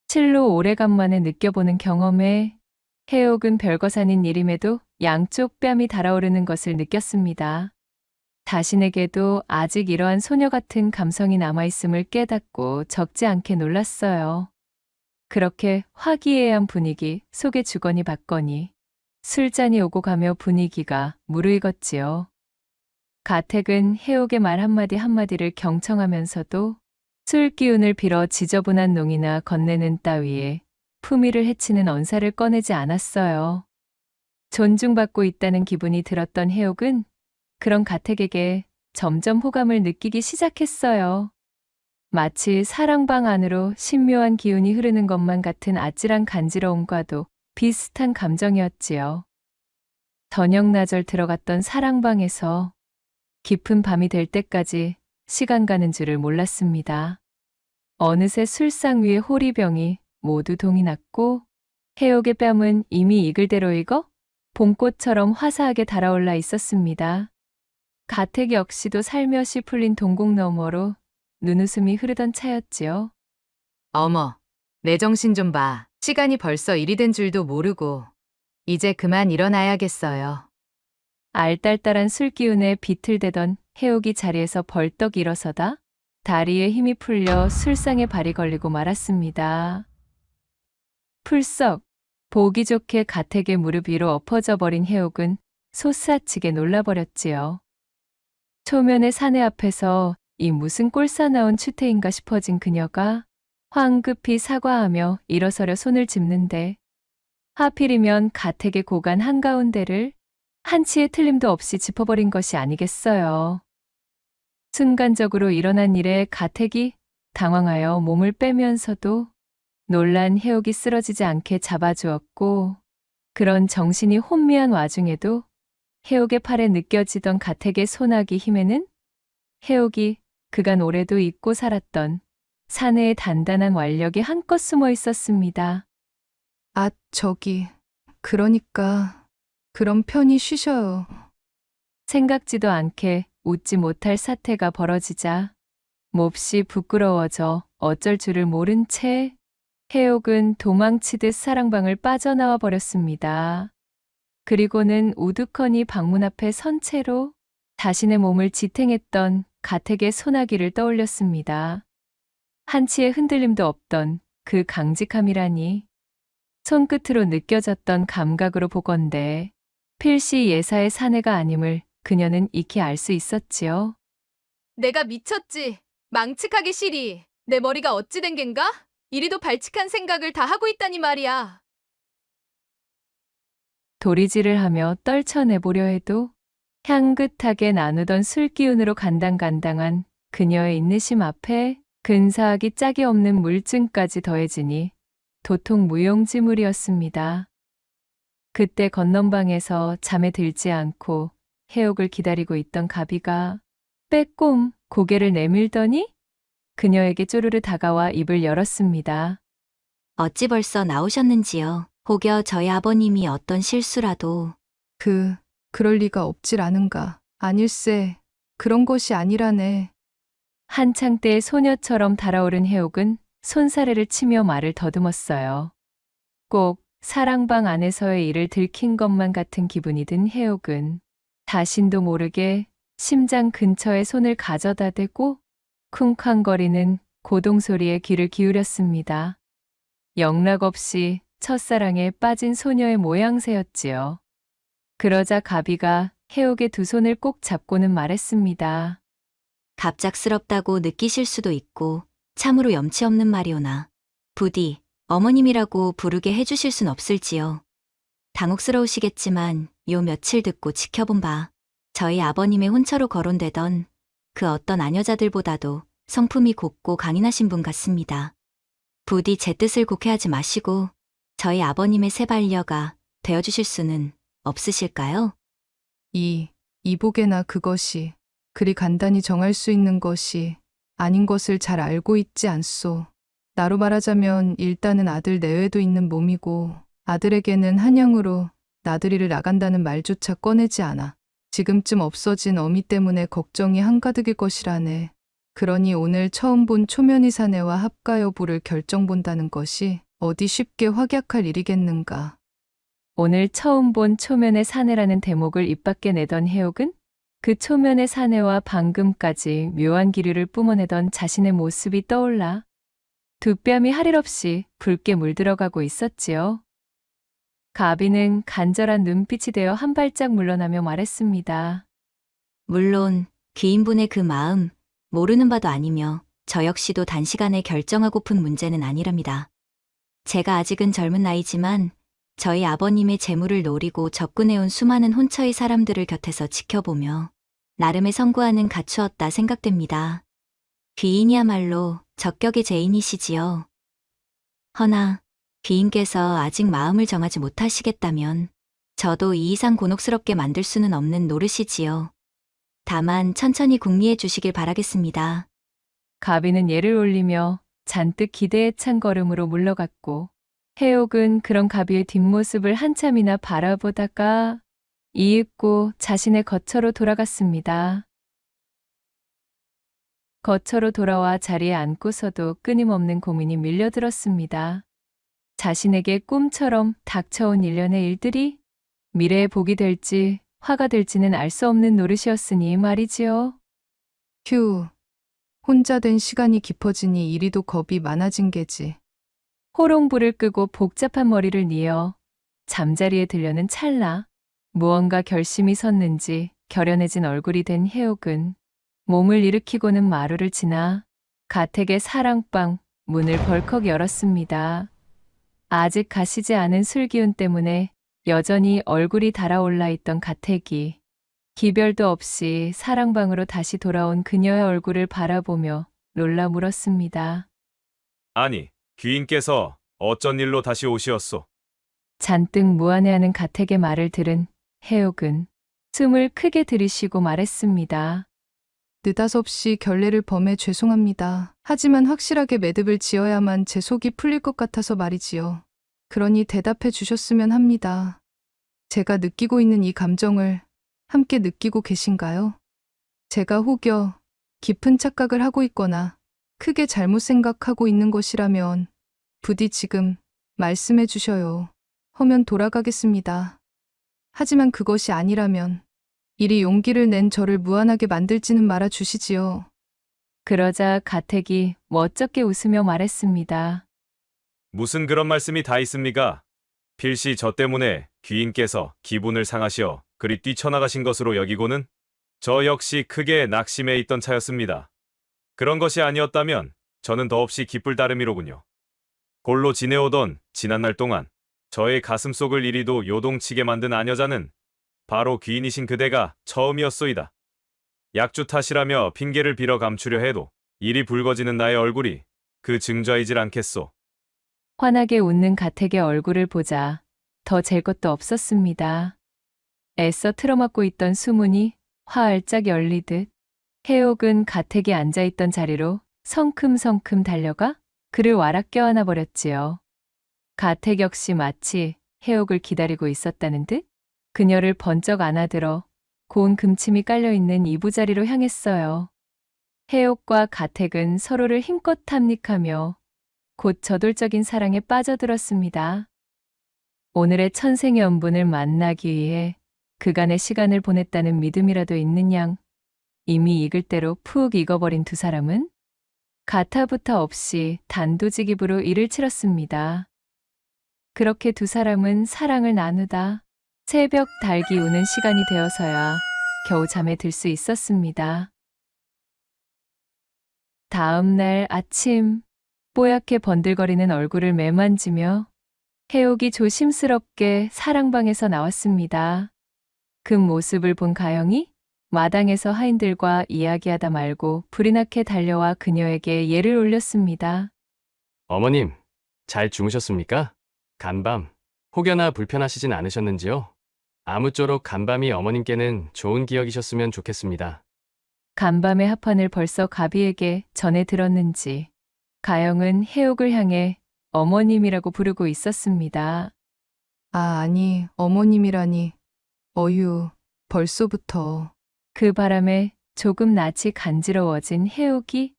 실로 오래간만에 느껴보는 경험에 해옥은 별것 아닌 일임에도 양쪽 뺨이 달아오르는 것을 느꼈습니다. 자신에게도 아직 이러한 소녀 같은 감성이 남아있음을 깨닫고 적지 않게 놀랐어요. 그렇게 화기애애한 분위기 속에 주거니 받거니 술잔이 오고 가며 분위기가 무르익었지요. 가택은 해옥의 말 한마디 한마디를 경청하면서도 술 기운을 빌어 지저분한 농이나 건네는 따위에 품위를 해치는 언사를 꺼내지 않았어요. 존중받고 있다는 기분이 들었던 해옥은 그런 가택에게 점점 호감을 느끼기 시작했어요. 마치 사랑방 안으로 신묘한 기운이 흐르는 것만 같은 아찔한 간지러움과도 비슷한 감정이었지요. 저녁나절 들어갔던 사랑방에서 깊은 밤이 될 때까지 시간 가는 줄을 몰랐습니다. 어느새 술상 위에 호리병이 모두 동이 났고 해옥의 뺨은 이미 익을 대로 익어 봄꽃처럼 화사하게 달아올라 있었습니다. 가택 역시도 살며시 풀린 동공 너머로 눈웃음이 흐르던 차였지요. 어머, 내 정신 좀 봐. 시간이 벌써 일이 된 줄도 모르고. 이제 그만 일어나야겠어요. 알딸딸한 술기운에 비틀대던 해옥이 자리에서 벌떡 일어서다 다리에 힘이 풀려 술상에 발이 걸리고 말았습니다. 풀썩 보기 좋게 가택의 무릎 위로 엎어져 버린 해옥은 소스라치게 놀라버렸지요. 초면의 사내 앞에서 이 무슨 꼴사나운 추태인가 싶어진 그녀가 황급히 사과하며 일어서려 손을 짚는데 하필이면 가택의 고간 한가운데를 한치의 틀림도 없이 짚어버린 것이 아니겠어요. 순간적으로 일어난 일에 가택이 당황하여 몸을 빼면서도 놀란 해옥이 쓰러지지 않게 잡아주었고 그런 정신이 혼미한 와중에도 해옥의 팔에 느껴지던 가택의 소나기 힘에는 해옥이 그간 오래도 잊고 살았던 사내의 단단한 완력이 한껏 숨어 있었습니다. 아, 그러니까 그럼 편히 쉬셔요. 생각지도 않게 웃지 못할 사태가 벌어지자 몹시 부끄러워져 어쩔 줄을 모른 채 해옥은 도망치듯 사랑방을 빠져나와 버렸습니다. 그리고는 우두커니 방문 앞에 선 채로 자신의 몸을 지탱했던 가택의 소나기를 떠올렸습니다. 한치의 흔들림도 없던 그 강직함이라니 손끝으로 느껴졌던 감각으로 보건대 필시 예사의 사내가 아님을 그녀는 익히 알 수 있었지요. 내가 미쳤지. 망측하기 싫이. 내 머리가 어찌 된 겐가? 이리도 발칙한 생각을 다 하고 있다니 말이야. 도리질을 하며 떨쳐내보려 해도 향긋하게 나누던 술기운으로 간당간당한 그녀의 인내심 앞에 근사하기 짝이 없는 물증까지 더해지니 도통 무용지물이었습니다. 그때 건넌방에서 잠에 들지 않고 해옥을 기다리고 있던 가비가 빼꼼 고개를 내밀더니 그녀에게 쪼르르 다가와 입을 열었습니다. 어찌 벌써 나오셨는지요. 혹여 저희 아버님이 어떤 실수라도 그럴 리가 없질 않은가. 아닐세. 그런 것이 아니라네. 한창 때 소녀처럼 달아오른 해옥은 손사래를 치며 말을 더듬었어요. 꼭 사랑방 안에서의 일을 들킨 것만 같은 기분이 든 해옥은 자신도 모르게 심장 근처에 손을 가져다 대고 쿵쾅거리는 고동소리에 귀를 기울였습니다. 영락없이 첫사랑에 빠진 소녀의 모양새였지요. 그러자 가비가 해옥의 두 손을 꼭 잡고는 말했습니다. 갑작스럽다고 느끼실 수도 있고 참으로 염치 없는 말이오나 부디 어머님이라고 부르게 해주실 순 없을지요. 당혹스러우시겠지만 요 며칠 듣고 지켜본 바 저희 아버님의 혼처로 거론되던 그 어떤 아녀자들보다도 성품이 곱고 강인하신 분 같습니다. 부디 제 뜻을 곡해하지 마시고 저희 아버님의 새 반려가 되어주실 수는 없으실까요? 이복에나 그것이 그리 간단히 정할 수 있는 것이 아닌 것을 잘 알고 있지 않소. 나로 말하자면 일단은 아들 내외도 있는 몸이고 아들에게는 한양으로 나들이를 나간다는 말조차 꺼내지 않아. 지금쯤 없어진 어미 때문에 걱정이 한가득일 것이라네. 그러니 오늘 처음 본 초면이 사내와 합가 여부를 결정 본다는 것이 어디 쉽게 확약할 일이겠는가. 오늘 처음 본 초면의 사내라는 대목을 입 밖에 내던 해옥은 그 초면의 사내와 방금까지 묘한 기류를 뿜어내던 자신의 모습이 떠올라 두 뺨이 할 일 없이 붉게 물들어가고 있었지요. 가비는 간절한 눈빛이 되어 한 발짝 물러나며 말했습니다. 물론 귀인분의 그 마음 모르는 바도 아니며 저 역시도 단시간에 결정하고픈 문제는 아니랍니다. 제가 아직은 젊은 나이지만 저희 아버님의 재물을 노리고 접근해온 수많은 혼처의 사람들을 곁에서 지켜보며 나름의 성구하는 갖추었다 생각됩니다. 귀인이야말로 적격의 죄인이시지요. 허나 귀인께서 아직 마음을 정하지 못하시겠다면 저도 이 이상 곤혹스럽게 만들 수는 없는 노릇이지요. 다만 천천히 궁리해 주시길 바라겠습니다. 가비는 예를 올리며 잔뜩 기대에 찬 걸음으로 물러갔고 해옥은 그런 가비의 뒷모습을 한참이나 바라보다가 이윽고 자신의 거처로 돌아갔습니다. 거처로 돌아와 자리에 앉고서도 끊임없는 고민이 밀려들었습니다. 자신에게 꿈처럼 닥쳐온 일련의 일들이 미래에 복이 될지 화가 될지는 알 수 없는 노릇이었으니 말이지요. 휴, 혼자 된 시간이 깊어지니 이리도 겁이 많아진 게지. 호롱불을 끄고 복잡한 머리를 뉘어 잠자리에 들려는 찰나 무언가 결심이 섰는지 결연해진 얼굴이 된 해옥은 몸을 일으키고는 마루를 지나 가택의 사랑방 문을 벌컥 열었습니다. 아직 가시지 않은 술기운 때문에 여전히 얼굴이 달아올라 있던 가택이 기별도 없이 사랑방으로 다시 돌아온 그녀의 얼굴을 바라보며 놀라 물었습니다. 아니, 귀인께서 어쩐 일로 다시 오시었소? 잔뜩 무안해하는 가택의 말을 들은 해옥은 숨을 크게 들이쉬고 말했습니다. 느닷없이 결례를 범해 죄송합니다. 하지만 확실하게 매듭을 지어야만 제 속이 풀릴 것 같아서 말이지요. 그러니 대답해 주셨으면 합니다. 제가 느끼고 있는 이 감정을 함께 느끼고 계신가요? 제가 혹여 깊은 착각을 하고 있거나 크게 잘못 생각하고 있는 것이라면 부디 지금 말씀해 주셔요. 허면 돌아가겠습니다. 하지만 그것이 아니라면 이리 용기를 낸 저를 무안하게 만들지는 말아 주시지요. 그러자 가택이 멋쩍게 웃으며 말했습니다. 무슨 그런 말씀이 다 있습니까? 필시 저 때문에 귀인께서 기분을 상하시어 그리 뛰쳐나가신 것으로 여기고는 저 역시 크게 낙심해 있던 차였습니다. 그런 것이 아니었다면 저는 더없이 기쁠 따름이로군요. 골로 지내오던 지난날 동안 저의 가슴속을 이리도 요동치게 만든 아녀자는 바로 귀인이신 그대가 처음이었소이다. 약주 탓이라며 핑계를 빌어 감추려 해도 이리 붉어지는 나의 얼굴이 그 증좌이질 않겠소. 환하게 웃는 가택의 얼굴을 보자 더 잴 것도 없었습니다. 애써 틀어막고 있던 수문이 화알짝 열리듯 해옥은 가택이 앉아있던 자리로 성큼성큼 달려가 그를 와락 껴안아 버렸지요. 가택 역시 마치 해옥을 기다리고 있었다는 듯 그녀를 번쩍 안아들어 고운 금침이 깔려있는 이부자리로 향했어요. 해옥과 가택은 서로를 힘껏 탐닉하며 곧 저돌적인 사랑에 빠져들었습니다. 오늘의 천생연분을 만나기 위해 그간의 시간을 보냈다는 믿음이라도 있는 양 이미 익을 대로 푹 익어버린 두 사람은 가타부타 없이 단도직입으로 일을 치렀습니다. 그렇게 두 사람은 사랑을 나누다 새벽 달기 우는 시간이 되어서야 겨우 잠에 들 수 있었습니다. 다음 날 아침 뽀얗게 번들거리는 얼굴을 매만지며 해옥이 조심스럽게 사랑방에서 나왔습니다. 그 모습을 본 가영이 마당에서 하인들과 이야기하다 말고 불이 나게 달려와 그녀에게 예를 올렸습니다. 어머님, 잘 주무셨습니까? 간밤, 혹여나 불편하시진 않으셨는지요? 아무쪼록 간밤이 어머님께는 좋은 기억이셨으면 좋겠습니다. 간밤의 합판을 벌써 가비에게 전해 들었는지 가영은 해옥을 향해 어머님이라고 부르고 있었습니다. 아, 아니, 어머님이라니. 어휴, 벌써부터. 그 바람에 조금 낯이 간지러워진 해옥이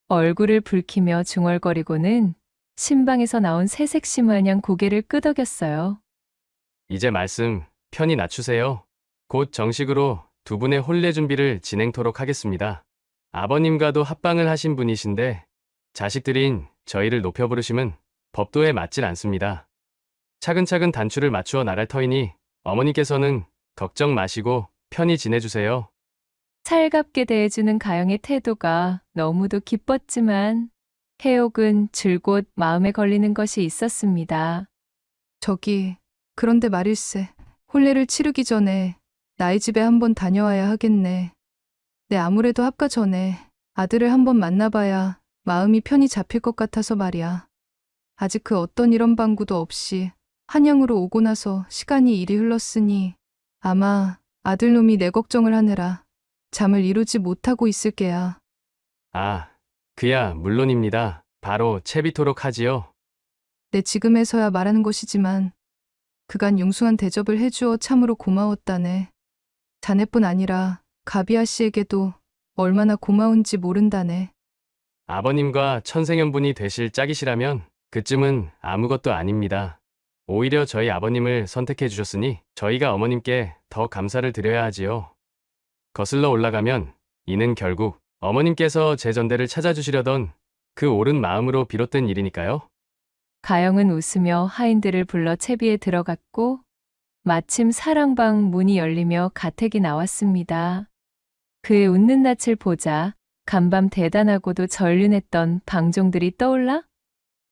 얼굴을 붉히며 중얼거리고는 신방에서 나온 새색시 마냥 고개를 끄덕였어요. 이제 말씀 편히 낮추세요. 곧 정식으로 두 분의 혼례 준비를 진행토록 하겠습니다. 아버님과도 합방을 하신 분이신데 자식들인 저희를 높여 부르심은 법도에 맞질 않습니다. 차근차근 단추를 맞추어 나갈 터이니 어머니께서는 걱정 마시고 편히 지내주세요. 살갑게 대해주는 가영의 태도가 너무도 기뻤지만 해옥은 줄곧 마음에 걸리는 것이 있었습니다. 저기, 그런데 말일세. 혼례를 치르기 전에 나의 집에 한번 다녀와야 하겠네. 내 아무래도 합가 전에 아들을 한번 만나봐야 마음이 편히 잡힐 것 같아서 말이야. 아직 그 어떤 이런 방구도 없이 한양으로 오고 나서 시간이 이리 흘렀으니 아마 아들놈이 내 걱정을 하느라 잠을 이루지 못하고 있을 게야. 아, 그야 물론입니다. 바로 채비토록 하지요. 내 지금에서야 말하는 것이지만 그간 융숭한 대접을 해주어 참으로 고마웠다네. 자네뿐 아니라 가비아 씨에게도 얼마나 고마운지 모른다네. 아버님과 천생연분이 되실 짝이시라면 그쯤은 아무것도 아닙니다. 오히려 저희 아버님을 선택해 주셨으니 저희가 어머님께 더 감사를 드려야 하지요. 거슬러 올라가면 이는 결국 어머님께서 제 전대를 찾아주시려던 그 옳은 마음으로 비롯된 일이니까요. 가영은 웃으며 하인들을 불러 채비에 들어갔고 마침 사랑방 문이 열리며 가택이 나왔습니다. 그의 웃는 낯을 보자 간밤 대단하고도 전륜했던 방종들이 떠올라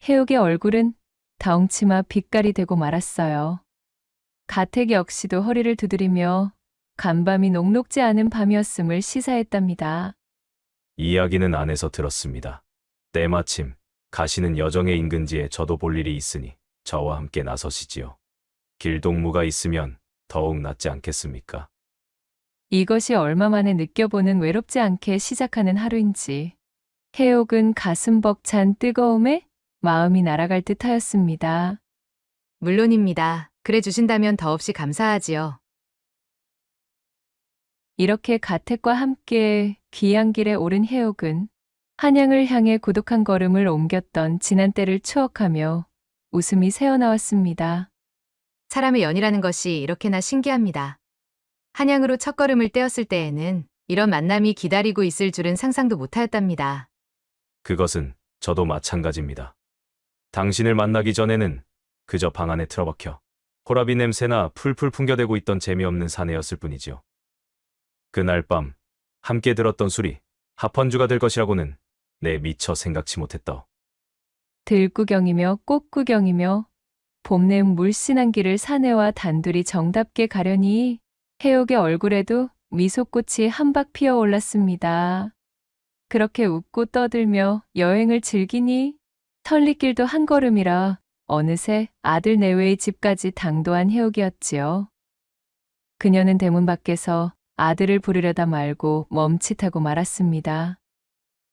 해옥의 얼굴은 다홍치마 빛깔이 되고 말았어요. 가택 역시도 허리를 두드리며 간밤이 녹록지 않은 밤이었음을 시사했답니다. 이야기는 안에서 들었습니다. 때마침 가시는 여정의 인근지에 저도 볼 일이 있으니 저와 함께 나서시지요. 길동무가 있으면 더욱 낫지 않겠습니까? 이것이 얼마 만에 느껴보는 외롭지 않게 시작하는 하루인지 해옥은 가슴 벅찬 뜨거움에 마음이 날아갈 듯 하였습니다. 물론입니다. 그래 주신다면 더없이 감사하지요. 이렇게 가택과 함께 귀한 길에 오른 해옥은 한양을 향해 고독한 걸음을 옮겼던 지난 때를 추억하며 웃음이 새어나왔습니다. 사람의 연이라는 것이 이렇게나 신기합니다. 한양으로 첫걸음을 떼었을 때에는 이런 만남이 기다리고 있을 줄은 상상도 못하였답니다. 그것은 저도 마찬가지입니다. 당신을 만나기 전에는 그저 방 안에 틀어박혀 호라비 냄새나 풀풀 풍겨대고 있던 재미없는 사내였을 뿐이지요. 그날 밤 함께 들었던 술이 합헌주가 될 것이라고는 내 미처 생각치 못했다. 들구경이며 꽃구경이며 봄내음 물씬한 길을 사내와 단둘이 정답게 가려니 해옥의 얼굴에도 미소꽃이 한박 피어 올랐습니다. 그렇게 웃고 떠들며 여행을 즐기니 천리길도 한 걸음이라 어느새 아들 내외의 집까지 당도한 해옥이었지요. 그녀는 대문 밖에서 아들을 부르려다 말고 멈칫하고 말았습니다.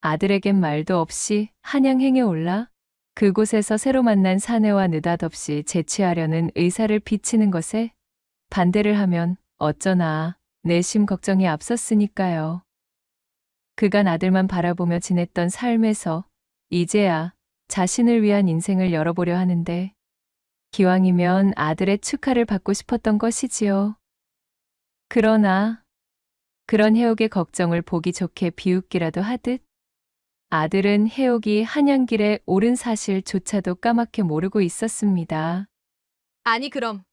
아들에겐 말도 없이 한양행에 올라 그곳에서 새로 만난 사내와 느닷없이 재취하려는 의사를 비치는 것에 반대를 하면 어쩌나 내심 걱정이 앞섰으니까요. 그간 아들만 바라보며 지냈던 삶에서 이제야 자신을 위한 인생을 열어보려 하는데 기왕이면 아들의 축하를 받고 싶었던 것이지요. 그러나 그런 해옥의 걱정을 보기 좋게 비웃기라도 하듯 아들은 해옥이 한양길에 오른 사실조차도 까맣게 모르고 있었습니다. 아니 그럼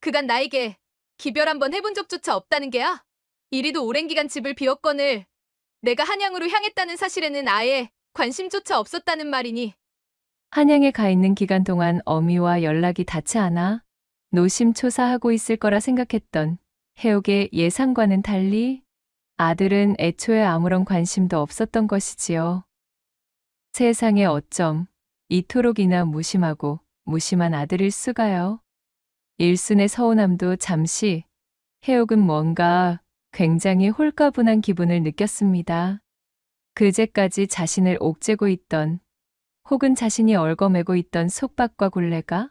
그간 나에게 기별 한번 해본 적조차 없다는 게야? 이리도 오랜 기간 집을 비웠거늘 내가 한양으로 향했다는 사실에는 아예 관심조차 없었다는 말이니. 한양에 가 있는 기간 동안 어미와 연락이 닿지 않아 노심초사하고 있을 거라 생각했던 해옥의 예상과는 달리 아들은 애초에 아무런 관심도 없었던 것이지요. 세상에 어쩜 이토록이나 무심하고 무심한 아들일 수가요. 일순의 서운함도 잠시, 해옥은 뭔가 굉장히 홀가분한 기분을 느꼈습니다. 그제까지 자신을 옥죄고 있던, 혹은 자신이 얽어매고 있던 속박과 굴레가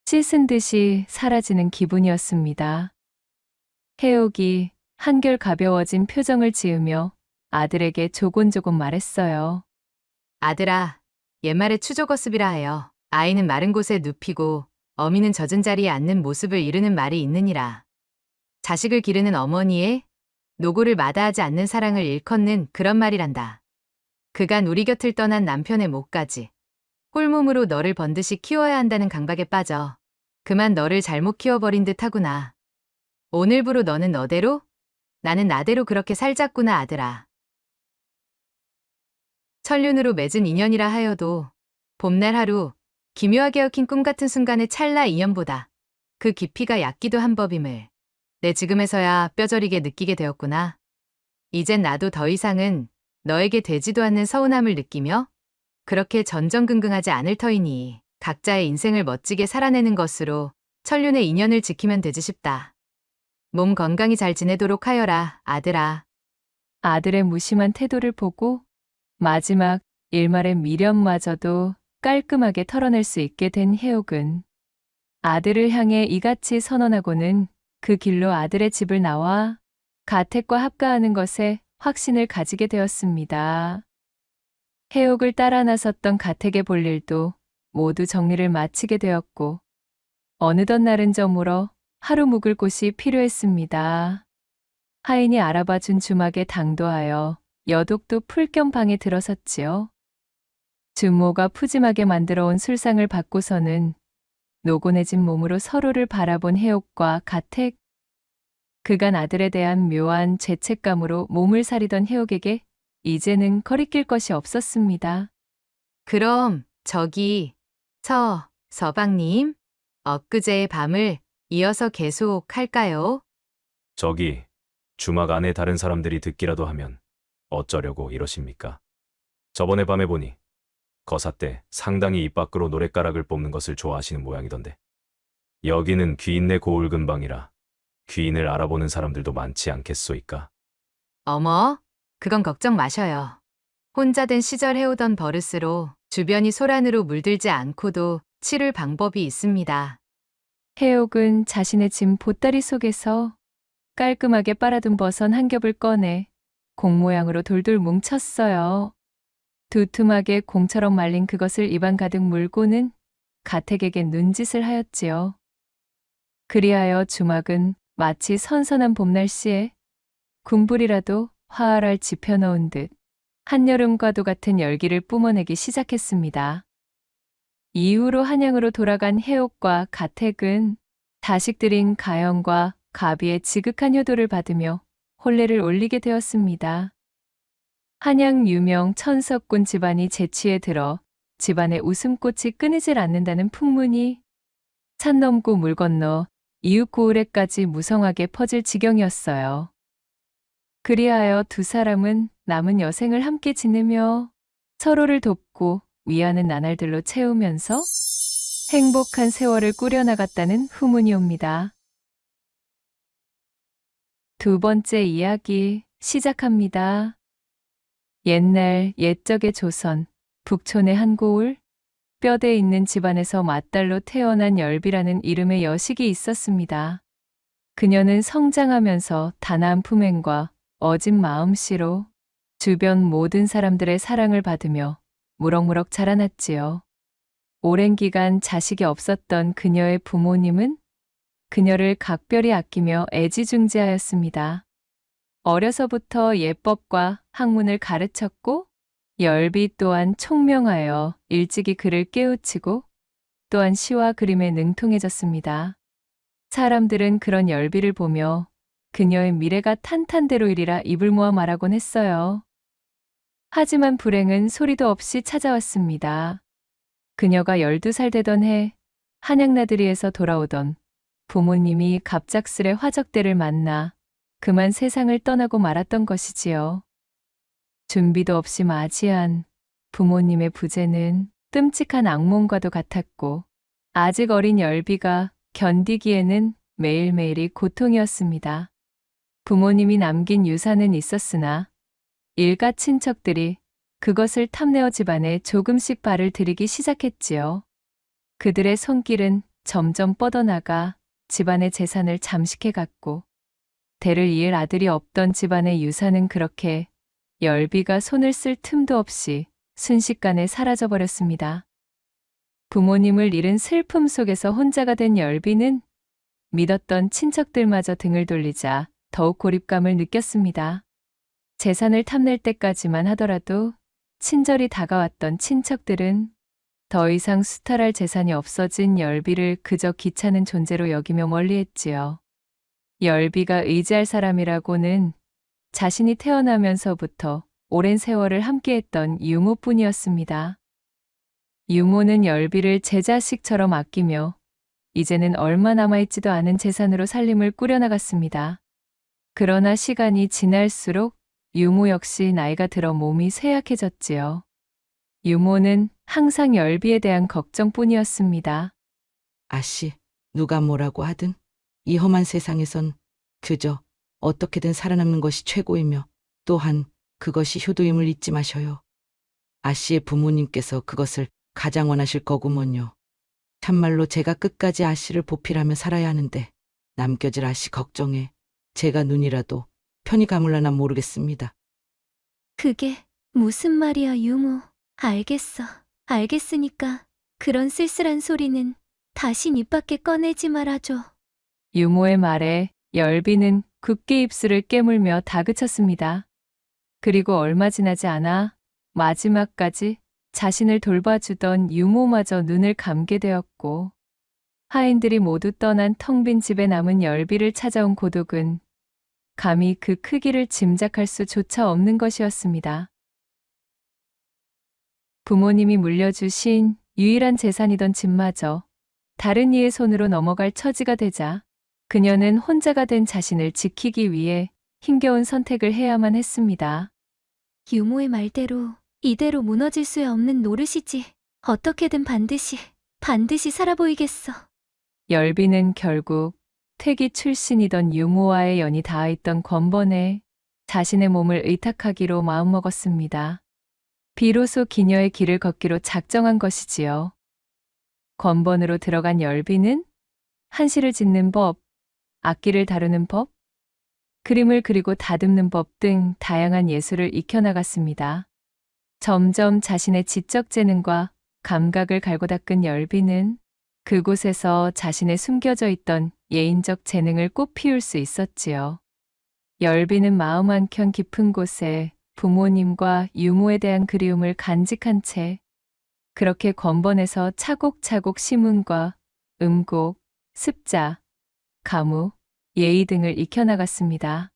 씻은 듯이 사라지는 기분이었습니다. 해옥이 한결 가벼워진 표정을 지으며 아들에게 조곤조곤 말했어요. 아들아, 옛말에 추조거습이라 하여 아이는 마른 곳에 눕히고 어미는 젖은 자리에 앉는 모습을 이르는 말이 있느니라. 자식을 기르는 어머니의 노고를 마다하지 않는 사랑을 일컫는 그런 말이란다. 그간 우리 곁을 떠난 남편의 목까지 홀몸으로 너를 번듯이 키워야 한다는 강박에 빠져 그만 너를 잘못 키워버린 듯 하구나. 오늘부로 너는 너대로, 나는 나대로 그렇게 살자꾸나 아들아. 천륜으로 맺은 인연이라 하여도 봄날 하루 기묘하게 얽힌 꿈 같은 순간의 찰나 인연보다 그 깊이가 얕기도 한 법임을 내 지금에서야 뼈저리게 느끼게 되었구나. 이젠 나도 더 이상은 너에게 되지도 않는 서운함을 느끼며 그렇게 전전긍긍하지 않을 터이니 각자의 인생을 멋지게 살아내는 것으로 천륜의 인연을 지키면 되지 싶다. 몸 건강히 잘 지내도록 하여라, 아들아. 아들의 무심한 태도를 보고 마지막 일말의 미련마저도 깔끔하게 털어낼 수 있게 된 해옥은 아들을 향해 이같이 선언하고는 그 길로 아들의 집을 나와 가택과 합가하는 것에 확신을 가지게 되었습니다. 해옥을 따라 나섰던 가택의 볼일도 모두 정리를 마치게 되었고 어느덧 날은 저물어 하루 묵을 곳이 필요했습니다. 하인이 알아봐준 주막에 당도하여 여독도 풀 겸 방에 들어섰지요. 주모가 푸짐하게 만들어 온 술상을 받고서는 노곤해진 몸으로 서로를 바라본 해옥과 가택. 그간 아들에 대한 묘한 죄책감으로 몸을 사리던 해옥에게 이제는 거리낄 것이 없었습니다. 그럼 저기 서방님, 엊그제의 밤을 이어서 계속할까요? 저기 주막 안에 다른 사람들이 듣기라도 하면 어쩌려고 이러십니까? 저번에 밤에 보니 거사 때 상당히 입 밖으로 노랫가락을 뽑는 것을 좋아하시는 모양이던데. 여기는 귀인네 고을 근방이라 귀인을 알아보는 사람들도 많지 않겠소이까? 어머, 그건 걱정 마셔요. 혼자 된 시절 해오던 버릇으로 주변이 소란으로 물들지 않고도 치를 방법이 있습니다. 해옥은 자신의 짐 보따리 속에서 깔끔하게 빨아둔 버선 한 겹을 꺼내 공 모양으로 돌돌 뭉쳤어요. 두툼하게 공처럼 말린 그것을 입안 가득 물고는 가택에게 눈짓을 하였지요. 그리하여 주막은 마치 선선한 봄날씨에 군불이라도 화활할 지펴넣은 듯 한여름과도 같은 열기를 뿜어내기 시작했습니다. 이후로 한양으로 돌아간 해옥과 가택은 자식들인 가영과 가비의 지극한 효도를 받으며 혼례를 올리게 되었습니다. 한양 유명 천석군 집안이 재취에 들어 집안의 웃음꽃이 끊이질 않는다는 풍문이 산 넘고 물 건너 이웃 고을에까지 무성하게 퍼질 지경이었어요. 그리하여 두 사람은 남은 여생을 함께 지내며 서로를 돕고 위하는 나날들로 채우면서 행복한 세월을 꾸려나갔다는 후문이 옵니다. 두 번째 이야기 시작합니다. 옛날 옛적의 조선 북촌의 한 고을 뼈대 있는 집안에서 맏딸로 태어난 열비라는 이름의 여식이 있었습니다. 그녀는 성장하면서 단아한 품행과 어진 마음씨로 주변 모든 사람들의 사랑을 받으며 무럭무럭 자라났지요. 오랜 기간 자식이 없었던 그녀의 부모님은 그녀를 각별히 아끼며 애지중지하였습니다. 어려서부터 예법과 학문을 가르쳤고 열비 또한 총명하여 일찍이 그를 깨우치고 또한 시와 그림에 능통해졌습니다. 사람들은 그런 열비를 보며 그녀의 미래가 탄탄대로이리라 입을 모아 말하곤 했어요. 하지만 불행은 소리도 없이 찾아왔습니다. 그녀가 12살 되던 해 한양나들이에서 돌아오던 부모님이 갑작스레 화적대를 만나 그만 세상을 떠나고 말았던 것이지요. 준비도 없이 맞이한 부모님의 부재는 끔찍한 악몽과도 같았고, 아직 어린 열비가 견디기에는 매일매일이 고통이었습니다. 부모님이 남긴 유산은 있었으나 일가 친척들이 그것을 탐내어 집안에 조금씩 발을 들이기 시작했지요. 그들의 손길은 점점 뻗어나가 집안의 재산을 잠식해갔고, 대를 이을 아들이 없던 집안의 유산은 그렇게 열비가 손을 쓸 틈도 없이 순식간에 사라져버렸습니다. 부모님을 잃은 슬픔 속에서 혼자가 된 열비는 믿었던 친척들마저 등을 돌리자 더욱 고립감을 느꼈습니다. 재산을 탐낼 때까지만 하더라도 친절히 다가왔던 친척들은 더 이상 수탈할 재산이 없어진 열비를 그저 귀찮은 존재로 여기며 멀리했지요. 열비가 의지할 사람이라고는 자신이 태어나면서부터 오랜 세월을 함께했던 유모뿐이었습니다. 유모는 열비를 제 자식처럼 아끼며 이제는 얼마 남아있지도 않은 재산으로 살림을 꾸려나갔습니다. 그러나 시간이 지날수록 유모 역시 나이가 들어 몸이 쇠약해졌지요. 유모는 항상 열비에 대한 걱정뿐이었습니다. 아씨, 누가 뭐라고 하든 이 험한 세상에선 그저 어떻게든 살아남는 것이 최고이며 또한 그것이 효도임을 잊지 마셔요. 아씨의 부모님께서 그것을 가장 원하실 거구먼요. 참말로 제가 끝까지 아씨를 보필하며 살아야 하는데 남겨질 아씨 걱정에 제가 눈이라도 편히 감을라나 모르겠습니다. 그게 무슨 말이야, 유모. 알겠어. 알겠으니까 그런 쓸쓸한 소리는 다시 입 밖에 꺼내지 말아줘. 유모의 말에 열비는 굳게 입술을 깨물며 다그쳤습니다. 그리고 얼마 지나지 않아 마지막까지 자신을 돌봐주던 유모마저 눈을 감게 되었고, 하인들이 모두 떠난 텅 빈 집에 남은 열비를 찾아온 고독은 감히 그 크기를 짐작할 수조차 없는 것이었습니다. 부모님이 물려주신 유일한 재산이던 집마저 다른 이의 손으로 넘어갈 처지가 되자 그녀는 혼자가 된 자신을 지키기 위해 힘겨운 선택을 해야만 했습니다. 유모의 말대로 이대로 무너질 수 없는 노릇이지. 어떻게든 반드시 살아보이겠어. 열비는 결국 퇴기 출신이던 유모와의 연이 닿아있던 권번에 자신의 몸을 의탁하기로 마음먹었습니다. 비로소 기녀의 길을 걷기로 작정한 것이지요. 권번으로 들어간 열비는 한시를 짓는 법, 악기를 다루는 법, 그림을 그리고 다듬는 법 등 다양한 예술을 익혀나갔습니다. 점점 자신의 지적 재능과 감각을 갈고 닦은 열비는 그곳에서 자신의 숨겨져 있던 예인적 재능을 꽃 피울 수 있었지요. 열비는 마음 한켠 깊은 곳에 부모님과 유모에 대한 그리움을 간직한 채 그렇게 권번에서 차곡차곡 시문과 음곡, 습자, 가무, 예의 등을 익혀나갔습니다.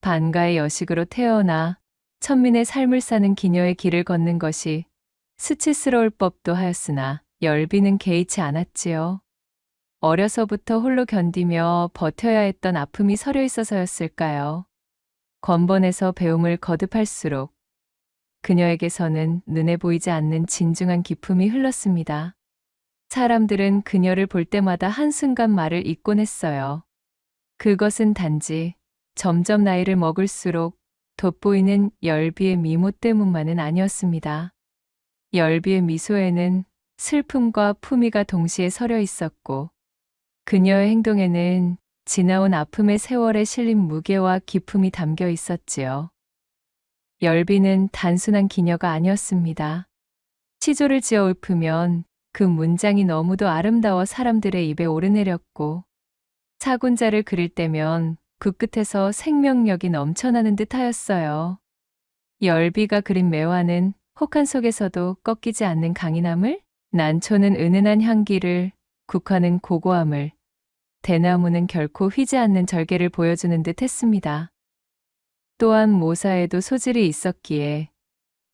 반가의 여식으로 태어나 천민의 삶을 사는 기녀의 길을 걷는 것이 수치스러울 법도 하였으나 열비는 개의치 않았지요. 어려서부터 홀로 견디며 버텨야 했던 아픔이 서려 있어서였을까요? 권번에서 배움을 거듭할수록 그녀에게서는 눈에 보이지 않는 진중한 기품이 흘렀습니다. 사람들은 그녀를 볼 때마다 한순간 말을 잇곤 했어요. 그것은 단지 점점 나이를 먹을수록 돋보이는 열비의 미모 때문만은 아니었습니다. 열비의 미소에는 슬픔과 품위가 동시에 서려 있었고, 그녀의 행동에는 지나온 아픔의 세월에 실린 무게와 기품이 담겨 있었지요. 열비는 단순한 기녀가 아니었습니다. 시조를 지어 읊으면 그 문장이 너무도 아름다워 사람들의 입에 오르내렸고, 사군자를 그릴 때면 그 끝에서 생명력이 넘쳐나는 듯 하였어요. 열비가 그린 매화는 혹한 속에서도 꺾이지 않는 강인함을, 난초는 은은한 향기를, 국화는 고고함을, 대나무는 결코 휘지 않는 절개를 보여주는 듯 했습니다. 또한 모사에도 소질이 있었기에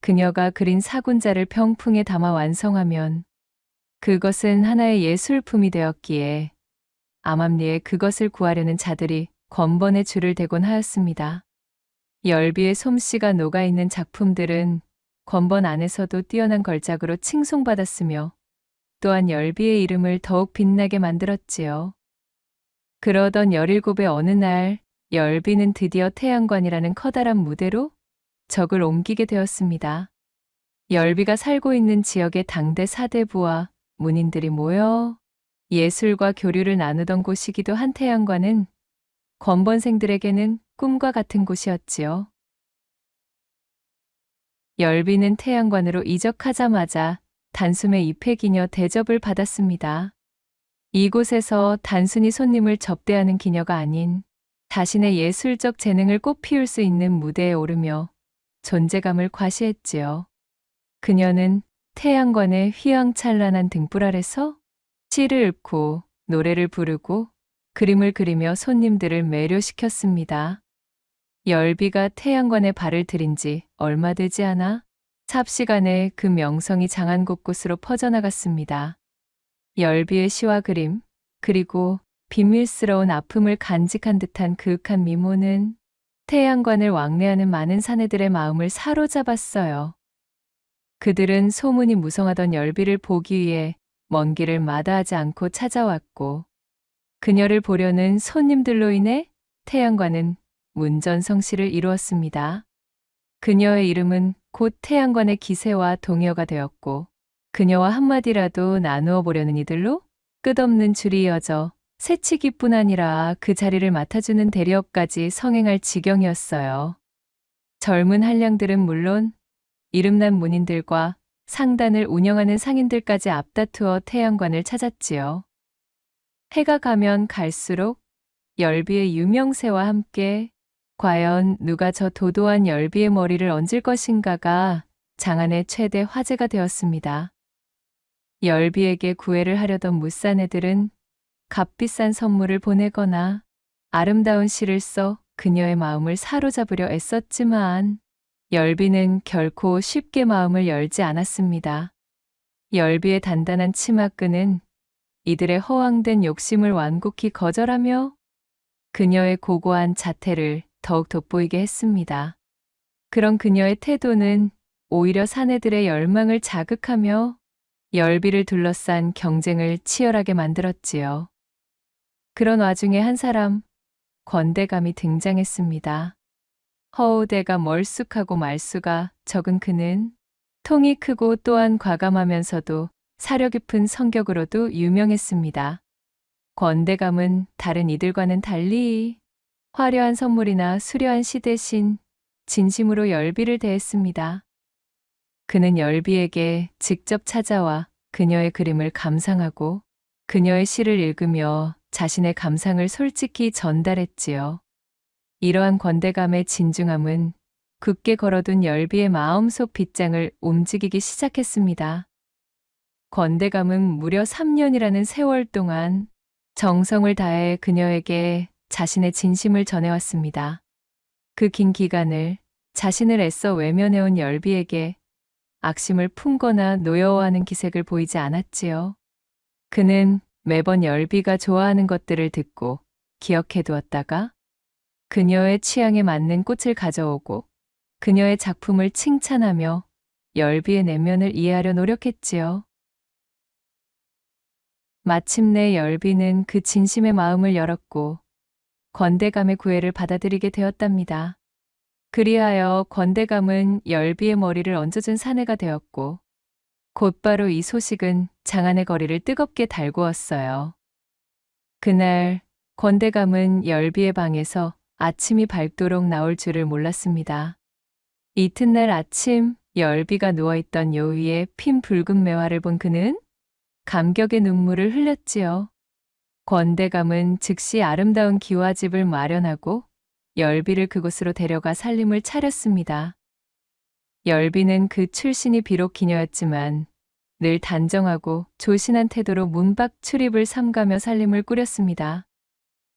그녀가 그린 사군자를 병풍에 담아 완성하면 그것은 하나의 예술품이 되었기에 암암리에 그것을 구하려는 자들이 건번에 줄을 대곤 하였습니다. 열비의 솜씨가 녹아있는 작품들은 건번 안에서도 뛰어난 걸작으로 칭송받았으며 또한 열비의 이름을 더욱 빛나게 만들었지요. 그러던 17의 어느 날 열비는 드디어 태양관이라는 커다란 무대로 적을 옮기게 되었습니다. 열비가 살고 있는 지역의 당대 사대부와 문인들이 모여 예술과 교류를 나누던 곳이기도 한 태양관은 건번생들에게는 꿈과 같은 곳이었지요. 열비는 태양관으로 이적하자마자 단숨에 입회기녀 대접을 받았습니다. 이곳에서 단순히 손님을 접대하는 기녀가 아닌 자신의 예술적 재능을 꽃피울 수 있는 무대에 오르며 존재감을 과시했지요. 그녀는 태양관의 휘황찬란한 등불 아래서 시를 읊고 노래를 부르고 그림을 그리며 손님들을 매료시켰습니다. 열비가 태양관에 발을 들인 지 얼마 되지 않아 삽시간에 그 명성이 장안 곳곳으로 퍼져나갔습니다. 열비의 시와 그림, 그리고 비밀스러운 아픔을 간직한 듯한 그윽한 미모는 태양관을 왕래하는 많은 사내들의 마음을 사로잡았어요. 그들은 소문이 무성하던 열비를 보기 위해 먼 길을 마다하지 않고 찾아왔고 그녀를 보려는 손님들로 인해 태양관은 문전성시를 이루었습니다. 그녀의 이름은 곧 태양관의 기세와 동요가 되었고 그녀와 한마디라도 나누어 보려는 이들로 끝없는 줄이 이어져 새치기뿐 아니라 그 자리를 맡아주는 대리업까지 성행할 지경이었어요. 젊은 한량들은 물론 이름난 문인들과 상단을 운영하는 상인들까지 앞다투어 태양관을 찾았지요. 해가 가면 갈수록 열비의 유명세와 함께 과연 누가 저 도도한 열비의 머리를 얹을 것인가가 장안의 최대 화제가 되었습니다. 열비에게 구애를 하려던 무사내들은 값비싼 선물을 보내거나 아름다운 시를 써 그녀의 마음을 사로잡으려 애썼지만 열비는 결코 쉽게 마음을 열지 않았습니다. 열비의 단단한 치마끈은 이들의 허황된 욕심을 완곡히 거절하며 그녀의 고고한 자태를 더욱 돋보이게 했습니다. 그런 그녀의 태도는 오히려 사내들의 열망을 자극하며 열비를 둘러싼 경쟁을 치열하게 만들었지요. 그런 와중에 한 사람, 권대감이 등장했습니다. 허우대가 멀쑥하고 말수가 적은 그는 통이 크고 또한 과감하면서도 사려 깊은 성격으로도 유명했습니다. 권대감은 다른 이들과는 달리 화려한 선물이나 수려한 시 대신 진심으로 열비를 대했습니다. 그는 열비에게 직접 찾아와 그녀의 그림을 감상하고 그녀의 시를 읽으며 자신의 감상을 솔직히 전달했지요. 이러한 권대감의 진중함은 굳게 걸어둔 열비의 마음속 빗장을 움직이기 시작했습니다. 권대감은 무려 3년이라는 세월 동안 정성을 다해 그녀에게 자신의 진심을 전해왔습니다. 그 긴 기간을 자신을 애써 외면해온 열비에게 악심을 품거나 노여워하는 기색을 보이지 않았지요. 그는 매번 열비가 좋아하는 것들을 듣고 기억해두었다가 그녀의 취향에 맞는 꽃을 가져오고 그녀의 작품을 칭찬하며 열비의 내면을 이해하려 노력했지요. 마침내 열비는 그 진심의 마음을 열었고 권대감의 구애를 받아들이게 되었답니다. 그리하여 권대감은 열비의 머리를 얹어준 사내가 되었고 곧바로 이 소식은 장안의 거리를 뜨겁게 달구었어요. 그날 권대감은 열비의 방에서 아침이 밝도록 나올 줄을 몰랐습니다. 이튿날 아침 열비가 누워있던 요위에 핀 붉은 매화를 본 그는 감격의 눈물을 흘렸지요. 권대감은 즉시 아름다운 기와집을 마련하고 열비를 그곳으로 데려가 살림을 차렸습니다. 열비는 그 출신이 비록 기녀였지만 늘 단정하고 조신한 태도로 문밖 출입을 삼가며 살림을 꾸렸습니다.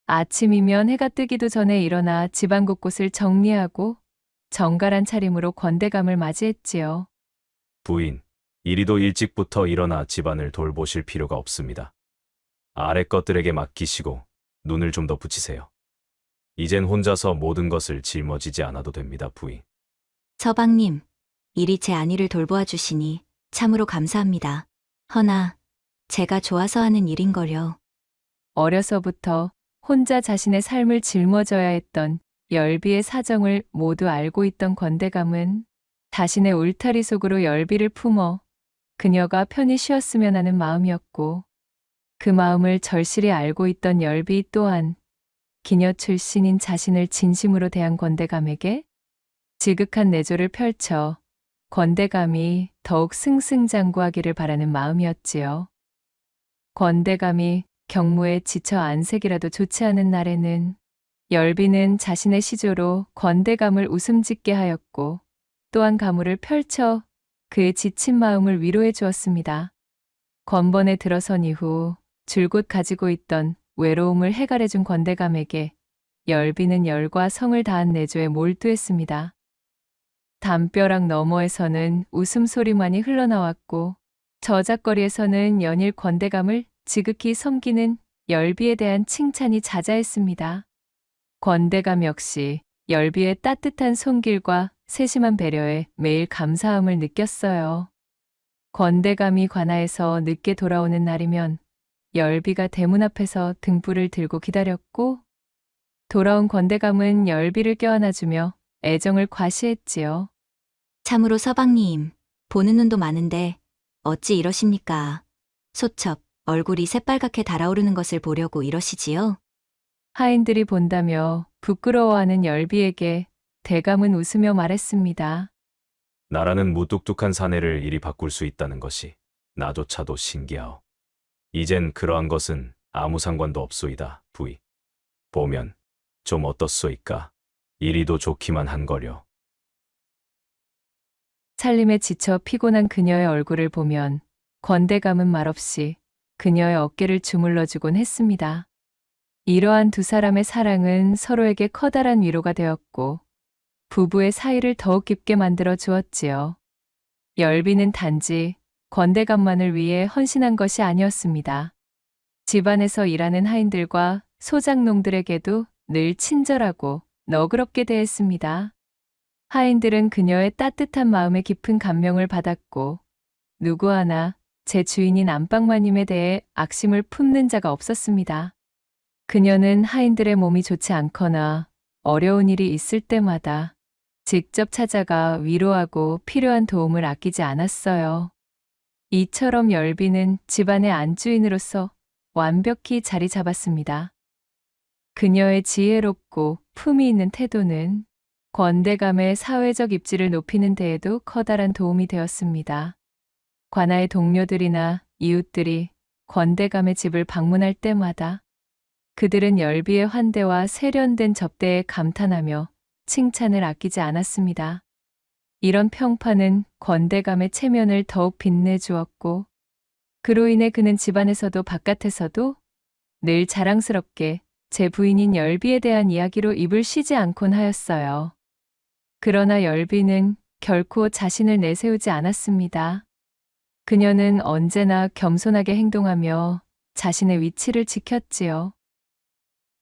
아침이면 해가 뜨기도 전에 일어나 집안 곳곳을 정리하고 정갈한 차림으로 권대감을 맞이했지요. 부인, 이리도 일찍부터 일어나 집안을 돌보실 필요가 없습니다. 아래 것들에게 맡기시고 눈을 좀 더 붙이세요. 이젠 혼자서 모든 것을 짊어지지 않아도 됩니다, 부인. 서방님, 이리 제 안위를 돌보아 주시니 참으로 감사합니다. 허나 제가 좋아서 하는 일인걸요. 어려서부터 혼자 자신의 삶을 짊어져야 했던 열비의 사정을 모두 알고 있던 권대감은 자신의 울타리 속으로 열비를 품어 그녀가 편히 쉬었으면 하는 마음이었고, 그 마음을 절실히 알고 있던 열비 또한 기녀 출신인 자신을 진심으로 대한 권대감에게 지극한 내조를 펼쳐 권대감이 더욱 승승장구하기를 바라는 마음이었지요. 권대감이 경무에 지쳐 안색이라도 좋지 않은 날에는 열비는 자신의 시조로 권대감을 웃음 짓게 하였고, 또한 가무를 펼쳐 그의 지친 마음을 위로해 주었습니다. 권번에 들어선 이후 줄곧 가지고 있던 외로움을 해갈해 준 권대감에게 열비는 열과 성을 다한 내조에 몰두했습니다. 담벼락 너머에서는 웃음소리만이 흘러나왔고, 저작거리에서는 연일 권대감을 지극히 섬기는 열비에 대한 칭찬이 자자했습니다. 권대감 역시 열비의 따뜻한 손길과 세심한 배려에 매일 감사함을 느꼈어요. 권대감이 관아에서 늦게 돌아오는 날이면 열비가 대문 앞에서 등불을 들고 기다렸고, 돌아온 권대감은 열비를 껴안아주며 애정을 과시했지요. 참으로 서방님, 보는 눈도 많은데 어찌 이러십니까? 소첩, 얼굴이 새빨갛게 달아오르는 것을 보려고 이러시지요? 하인들이 본다며 부끄러워하는 열비에게 대감은 웃으며 말했습니다. 나라는 무뚝뚝한 사내를 이리 바꿀 수 있다는 것이 나조차도 신기하오. 이젠 그러한 것은 아무 상관도 없소이다, 부이. 보면 좀 어떻소이까? 이리도 좋기만 한거려. 살림에 지쳐 피곤한 그녀의 얼굴을 보면 권대감은 말없이 그녀의 어깨를 주물러주곤 했습니다. 이러한 두 사람의 사랑은 서로에게 커다란 위로가 되었고, 부부의 사이를 더욱 깊게 만들어 주었지요. 열비는 단지 권대감만을 위해 헌신한 것이 아니었습니다. 집안에서 일하는 하인들과 소작농들에게도 늘 친절하고 너그럽게 대했습니다. 하인들은 그녀의 따뜻한 마음에 깊은 감명을 받았고, 누구 하나 제 주인인 안방마님에 대해 악심을 품는 자가 없었습니다. 그녀는 하인들의 몸이 좋지 않거나 어려운 일이 있을 때마다 직접 찾아가 위로하고 필요한 도움을 아끼지 않았어요. 이처럼 열비는 집안의 안주인으로서 완벽히 자리 잡았습니다. 그녀의 지혜롭고 품위 있는 태도는 권대감의 사회적 입지를 높이는 데에도 커다란 도움이 되었습니다. 관아의 동료들이나 이웃들이 권대감의 집을 방문할 때마다 그들은 열비의 환대와 세련된 접대에 감탄하며 칭찬을 아끼지 않았습니다. 이런 평판은 권대감의 체면을 더욱 빛내주었고, 그로 인해 그는 집안에서도 바깥에서도 늘 자랑스럽게 제 부인인 열비에 대한 이야기로 입을 쉬지 않곤 하였어요. 그러나 열비는 결코 자신을 내세우지 않았습니다. 그녀는 언제나 겸손하게 행동하며 자신의 위치를 지켰지요.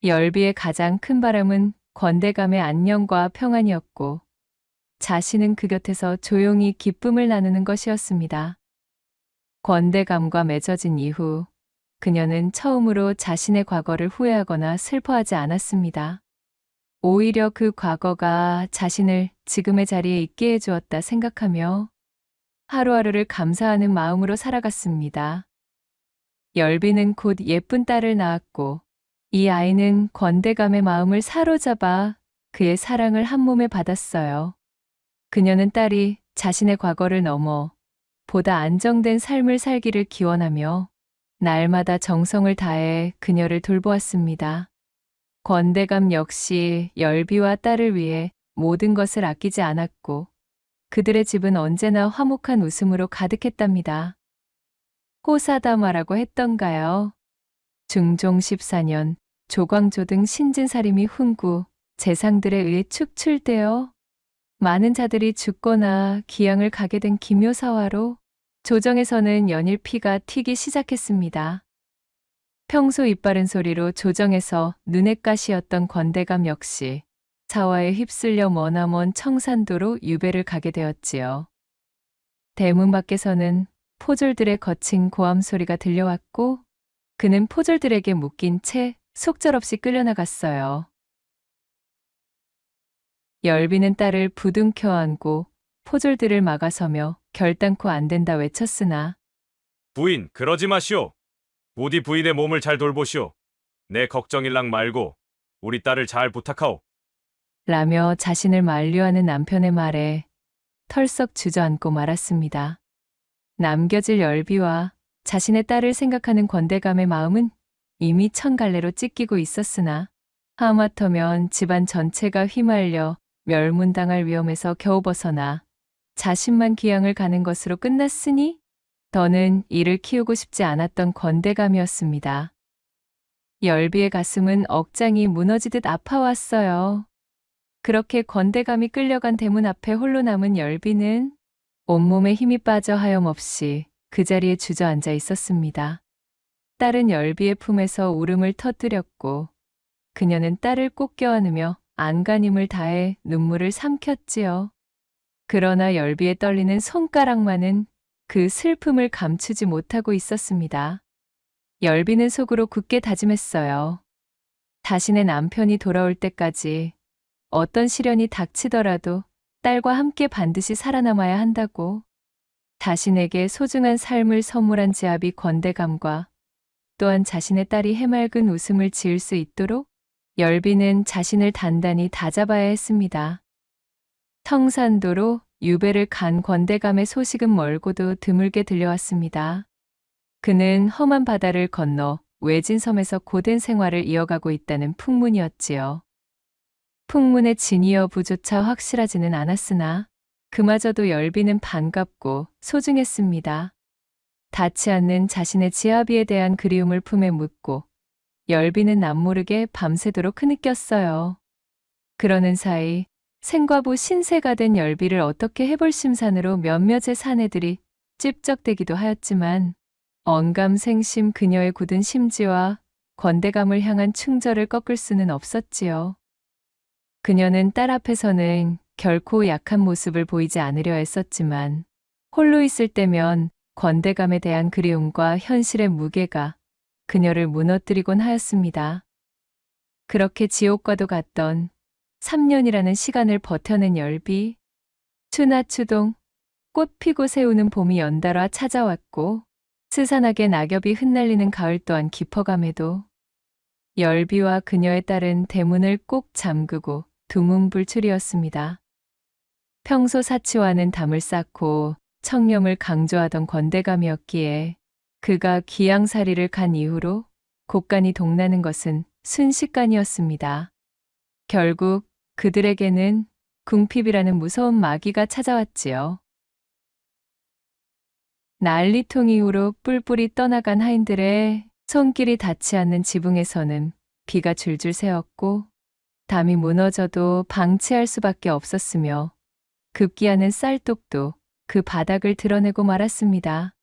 열비의 가장 큰 바람은 권대감의 안녕과 평안이었고, 자신은 그 곁에서 조용히 기쁨을 나누는 것이었습니다. 권대감과 맺어진 이후 그녀는 처음으로 자신의 과거를 후회하거나 슬퍼하지 않았습니다. 오히려 그 과거가 자신을 지금의 자리에 있게 해주었다 생각하며 하루하루를 감사하는 마음으로 살아갔습니다. 열비는 곧 예쁜 딸을 낳았고, 이 아이는 권대감의 마음을 사로잡아 그의 사랑을 한 몸에 받았어요. 그녀는 딸이 자신의 과거를 넘어 보다 안정된 삶을 살기를 기원하며 날마다 정성을 다해 그녀를 돌보았습니다. 권대감 역시 열비와 딸을 위해 모든 것을 아끼지 않았고, 그들의 집은 언제나 화목한 웃음으로 가득했답니다. 호사다마라고 했던가요? 중종 14년 조광조 등 신진사림이 훈구, 재상들에 의해 축출되어 많은 자들이 죽거나 기양을 가게 된 기묘사화로 조정에서는 연일 피가 튀기 시작했습니다. 평소 입바른 소리로 조정해서 눈엣 가시였던 권대감 역시 사화에 휩쓸려 머나먼 청산도로 유배를 가게 되었지요. 대문 밖에서는 포졸들의 거친 고함 소리가 들려왔고 그는 포졸들에게 묶인 채 속절없이 끌려나갔어요. 열비는 딸을 부둥켜 안고 포졸들을 막아서며 결단코 안 된다 외쳤으나 부인, 그러지 마시오. 부디 부인의 몸을 잘 돌보시오. 내 걱정일랑 말고 우리 딸을 잘 부탁하오. 라며 자신을 만류하는 남편의 말에 털썩 주저앉고 말았습니다. 남겨질 열비와 자신의 딸을 생각하는 권대감의 마음은 이미 천갈래로 찢기고 있었으나 하마터면 집안 전체가 휘말려 멸문당할 위험에서 겨우 벗어나 자신만 귀양을 가는 것으로 끝났으니 더는 이를 키우고 싶지 않았던 권대감이었습니다. 열비의 가슴은 억장이 무너지듯 아파왔어요. 그렇게 권대감이 끌려간 대문 앞에 홀로 남은 열비는 온몸에 힘이 빠져 하염없이 그 자리에 주저앉아 있었습니다. 딸은 열비의 품에서 울음을 터뜨렸고 그녀는 딸을 꼭 껴안으며 안간힘을 다해 눈물을 삼켰지요. 그러나 열비의 떨리는 손가락만은 그 슬픔을 감추지 못하고 있었습니다. 열비는 속으로 굳게 다짐했어요. 자신의 남편이 돌아올 때까지 어떤 시련이 닥치더라도 딸과 함께 반드시 살아남아야 한다고. 자신에게 소중한 삶을 선물한 지아비 권대감과 또한 자신의 딸이 해맑은 웃음을 지을 수 있도록 열비는 자신을 단단히 다잡아야 했습니다. 청산도로 유배를 간 권대감의 소식은 멀고도 드물게 들려왔습니다. 그는 험한 바다를 건너 외진섬에서 고된 생활을 이어가고 있다는 풍문이었지요. 풍문의 진위 여부조차 확실하지는 않았으나 그마저도 열비는 반갑고 소중했습니다. 닿지 않는 자신의 지아비에 대한 그리움을 품에 묻고 열비는 남모르게 밤새도록 흐느꼈어요. 그러는 사이 생과부 신세가 된 열비를 어떻게 해볼 심산으로 몇몇의 사내들이 찝적대기도 하였지만 언감생심 그녀의 굳은 심지와 권대감을 향한 충절을 꺾을 수는 없었지요. 그녀는 딸 앞에서는 결코 약한 모습을 보이지 않으려 했었지만 홀로 있을 때면 권대감에 대한 그리움과 현실의 무게가 그녀를 무너뜨리곤 하였습니다. 그렇게 지옥과도 같던 3년이라는 시간을 버텨낸 열비, 추나추동, 꽃 피고 새우는 봄이 연달아 찾아왔고 스산하게 낙엽이 흩날리는 가을 또한 깊어감에도 열비와 그녀의 딸은 대문을 꼭 잠그고 두문불출이었습니다. 평소 사치와는 담을 쌓고 청렴을 강조하던 권대감이었기에 그가 귀양살이를 간 이후로 곳간이 동나는 것은 순식간이었습니다. 결국 그들에게는 궁핍이라는 무서운 마귀가 찾아왔지요. 난리통 이후로 뿔뿔이 떠나간 하인들의 손길이 닿지 않는 지붕에서는 비가 줄줄 새었고 담이 무너져도 방치할 수밖에 없었으며 급기야는 쌀독도 그 바닥을 드러내고 말았습니다.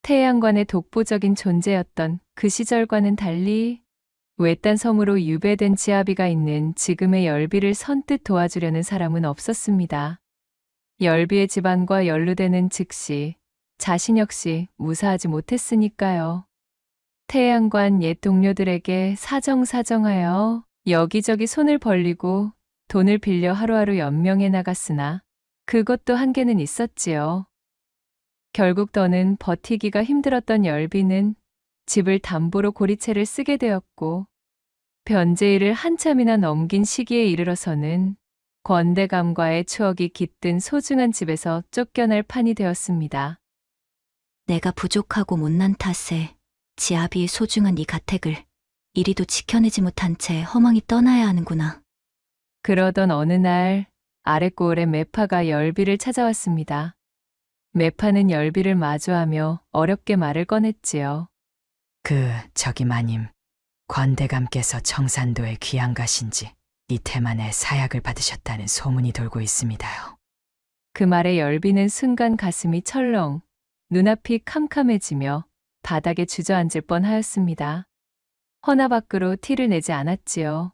태양관의 독보적인 존재였던 그 시절과는 달리 외딴 섬으로 유배된 지아비가 있는 지금의 열비를 선뜻 도와주려는 사람은 없었습니다. 열비의 집안과 연루되는 즉시 자신 역시 무사하지 못했으니까요. 태양관 옛 동료들에게 사정사정하여 여기저기 손을 벌리고 돈을 빌려 하루하루 연명해 나갔으나 그것도 한계는 있었지요. 결국 더는 버티기가 힘들었던 열비는 집을 담보로 고리채를 쓰게 되었고 변제일을 한참이나 넘긴 시기에 이르러서는 권대감과의 추억이 깃든 소중한 집에서 쫓겨날 판이 되었습니다. 내가 부족하고 못난 탓에 지아비의 소중한 이 가택을 이리도 지켜내지 못한 채 허망히 떠나야 하는구나. 그러던 어느 날 아랫고을의 매파가 열비를 찾아왔습니다. 매파는 열비를 마주하며 어렵게 말을 꺼냈지요. 저기 마님, 권대감께서 청산도에 귀양 가신 지 이태 만에 사약을 받으셨다는 소문이 돌고 있습니다요. 그 말에 열비는 순간 가슴이 철렁, 눈앞이 캄캄해지며 바닥에 주저앉을 뻔하였습니다. 허나 밖으로 티를 내지 않았지요.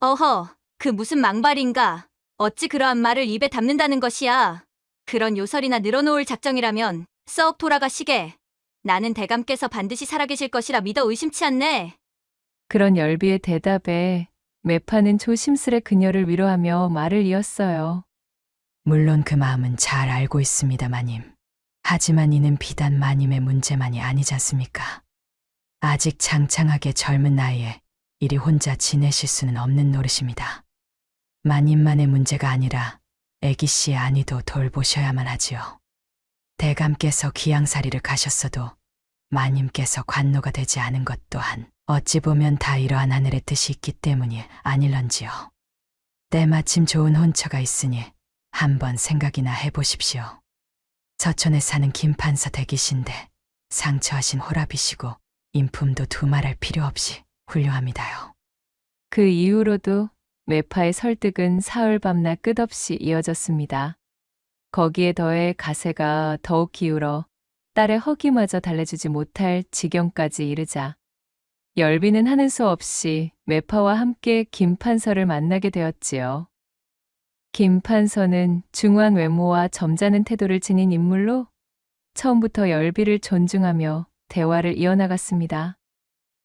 어허, 그 무슨 망발인가? 어찌 그러한 말을 입에 담는다는 것이야? 그런 요설이나 늘어놓을 작정이라면 썩 돌아가시게. 나는 대감께서 반드시 살아계실 것이라 믿어 의심치 않네. 그런 열비의 대답에 매파는 조심스레 그녀를 위로하며 말을 이었어요. 물론 그 마음은 잘 알고 있습니다, 마님. 하지만 이는 비단 마님의 문제만이 아니지 않습니까? 아직 장창하게 젊은 나이에 이리 혼자 지내실 수는 없는 노릇입니다. 마님만의 문제가 아니라 애기 씨의 안위도 돌보셔야만 하지요. 대감께서 기양살이를 가셨어도 마님께서 관노가 되지 않은 것 또한 어찌 보면 다 이러한 하늘의 뜻이 있기 때문이 아닐런지요. 때마침 좋은 혼처가 있으니 한번 생각이나 해보십시오. 서촌에 사는 김판서 대기신데 상처하신 호랍이시고 인품도 두말할 필요 없이 훌륭합니다요. 그 이후로도 매파의 설득은 사흘 밤낮 끝없이 이어졌습니다. 거기에 더해 가세가 더욱 기울어 딸의 허기마저 달래주지 못할 지경까지 이르자 열비는 하는 수 없이 매파와 함께 김판서를 만나게 되었지요. 김판서는 중후한 외모와 점잖은 태도를 지닌 인물로 처음부터 열비를 존중하며 대화를 이어나갔습니다.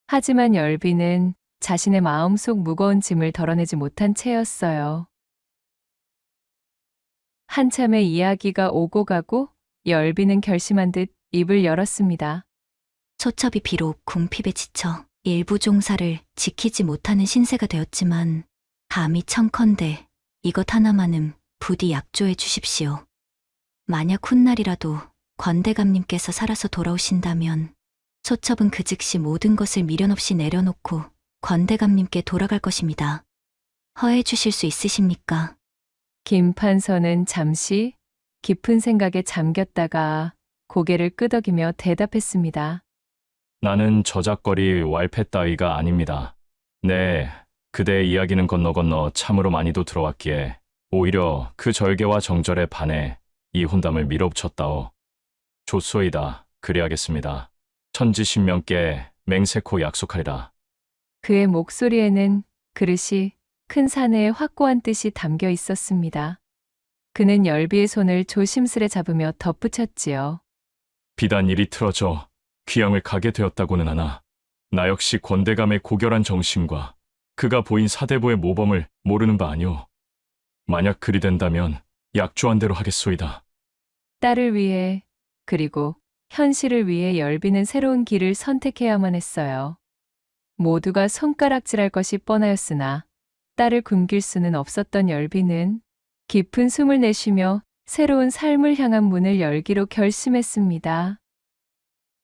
하지만 열비는 자신의 마음속 무거운 짐을 덜어내지 못한 채였어요. 한참의 이야기가 오고 가고 열비는 결심한 듯 입을 열었습니다. 소첩이 비록 궁핍에 지쳐 일부 종사를 지키지 못하는 신세가 되었지만 감히 청컨대 이것 하나만은 부디 약조해 주십시오. 만약 훗날이라도 권대감님께서 살아서 돌아오신다면 소첩은 그 즉시 모든 것을 미련 없이 내려놓고 권대감님께 돌아갈 것입니다. 허해 주실 수 있으십니까? 김판서는 잠시 깊은 생각에 잠겼다가 고개를 끄덕이며 대답했습니다. 나는 저작거리 왈패 따위가 아닙니다. 네, 그대의 이야기는 건너 참으로 많이도 들어왔기에 오히려 그 절개와 정절에 반해 이 혼담을 밀어붙였다오. 좋소이다. 그리하겠습니다. 천지신명께 맹세코 약속하리라. 그의 목소리에는 그릇이 큰 사내의 확고한 뜻이 담겨 있었습니다. 그는 열비의 손을 조심스레 잡으며 덧붙였지요. 비단 일이 틀어져 귀양을 가게 되었다고는 하나 나 역시 권대감의 고결한 정신과 그가 보인 사대부의 모범을 모르는 바 아니오. 만약 그리 된다면 약조한 대로 하겠소이다. 딸을 위해 그리고 현실을 위해 열비는 새로운 길을 선택해야만 했어요. 모두가 손가락질할 것이 뻔하였으나 딸을 굶길 수는 없었던 열비는 깊은 숨을 내쉬며 새로운 삶을 향한 문을 열기로 결심했습니다.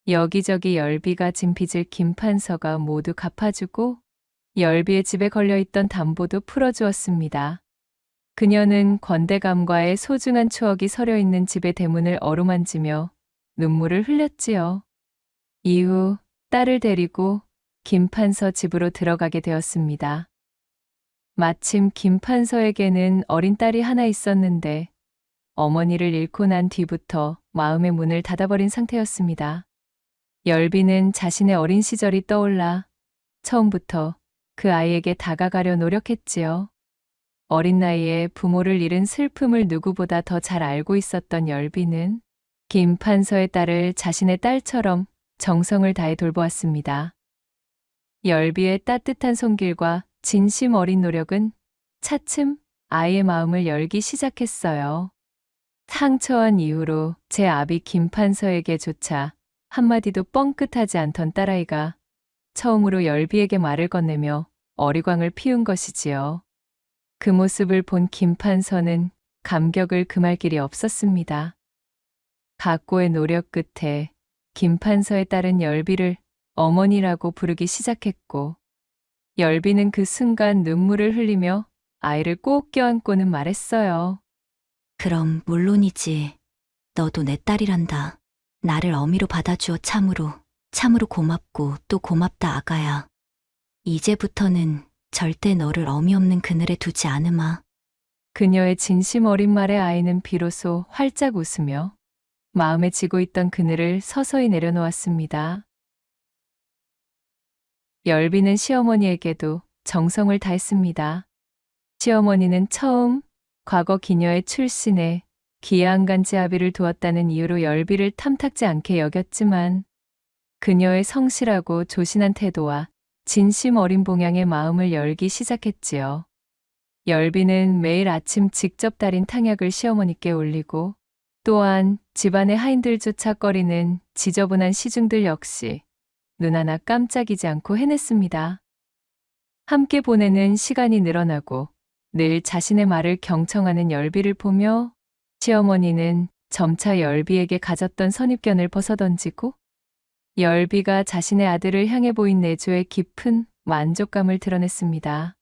여기저기 열비가 진 빚을 김판서가 모두 갚아주고 열비의 집에 걸려있던 담보도 풀어주었습니다. 그녀는 권대감과의 소중한 추억이 서려있는 집의 대문을 어루만지며 눈물을 흘렸지요. 이후 딸을 데리고 김판서 집으로 들어가게 되었습니다. 마침 김판서에게는 어린 딸이 하나 있었는데 어머니를 잃고 난 뒤부터 마음의 문을 닫아버린 상태였습니다. 열비는 자신의 어린 시절이 떠올라 처음부터 그 아이에게 다가가려 노력했지요. 어린 나이에 부모를 잃은 슬픔을 누구보다 더 잘 알고 있었던 열비는 김판서의 딸을 자신의 딸처럼 정성을 다해 돌보았습니다. 열비의 따뜻한 손길과 진심 어린 노력은 차츰 아이의 마음을 열기 시작했어요. 상처한 이후로 제 아비 김판서에게조차 한마디도 뻥끗하지 않던 딸아이가 처음으로 열비에게 말을 건네며 어리광을 피운 것이지요. 그 모습을 본 김판서는 감격을 금할 길이 없었습니다. 각고의 노력 끝에 김판서의 딸은 열비를 어머니라고 부르기 시작했고 열비는 그 순간 눈물을 흘리며 아이를 꼭 껴안고는 말했어요. 그럼 물론이지. 너도 내 딸이란다. 나를 어미로 받아주어 참으로 고맙고 또 고맙다 아가야. 이제부터는 절대 너를 어미 없는 그늘에 두지 않으마. 그녀의 진심 어린 말에 아이는 비로소 활짝 웃으며 마음에 지고 있던 그늘을 서서히 내려놓았습니다. 열비는 시어머니에게도 정성을 다했습니다. 시어머니는 처음 과거 기녀의 출신에 기양간지 아비를 두었다는 이유로 열비를 탐탁지 않게 여겼지만 그녀의 성실하고 조신한 태도와 진심 어린 봉양의 마음을 열기 시작했지요. 열비는 매일 아침 직접 달인 탕약을 시어머니께 올리고 또한 집안의 하인들조차 꺼리는 지저분한 시중들 역시 눈 하나 깜짝이지 않고 해냈습니다. 함께 보내는 시간이 늘어나고 늘 자신의 말을 경청하는 열비를 보며 시어머니는 점차 열비에게 가졌던 선입견을 벗어던지고 열비가 자신의 아들을 향해 보인 내조의 깊은 만족감을 드러냈습니다.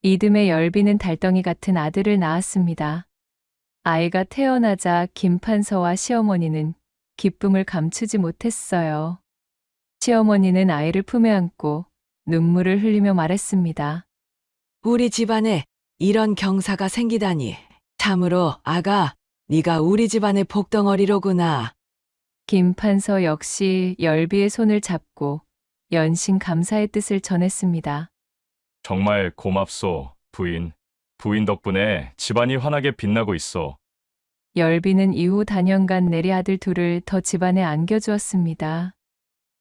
이듬해 열비는 달덩이 같은 아들을 낳았습니다. 아이가 태어나자 김판서와 시어머니는 기쁨을 감추지 못했어요. 시어머니는 아이를 품에 안고 눈물을 흘리며 말했습니다. 우리 집안에 이런 경사가 생기다니. 참으로 아가, 네가 우리 집안의 복덩어리로구나. 김판서 역시 열비의 손을 잡고 연신 감사의 뜻을 전했습니다. 정말 고맙소, 부인. 부인 덕분에 집안이 환하게 빛나고 있어. 열비는 이후 단연간 내리 아들 둘을 더 집안에 안겨주었습니다.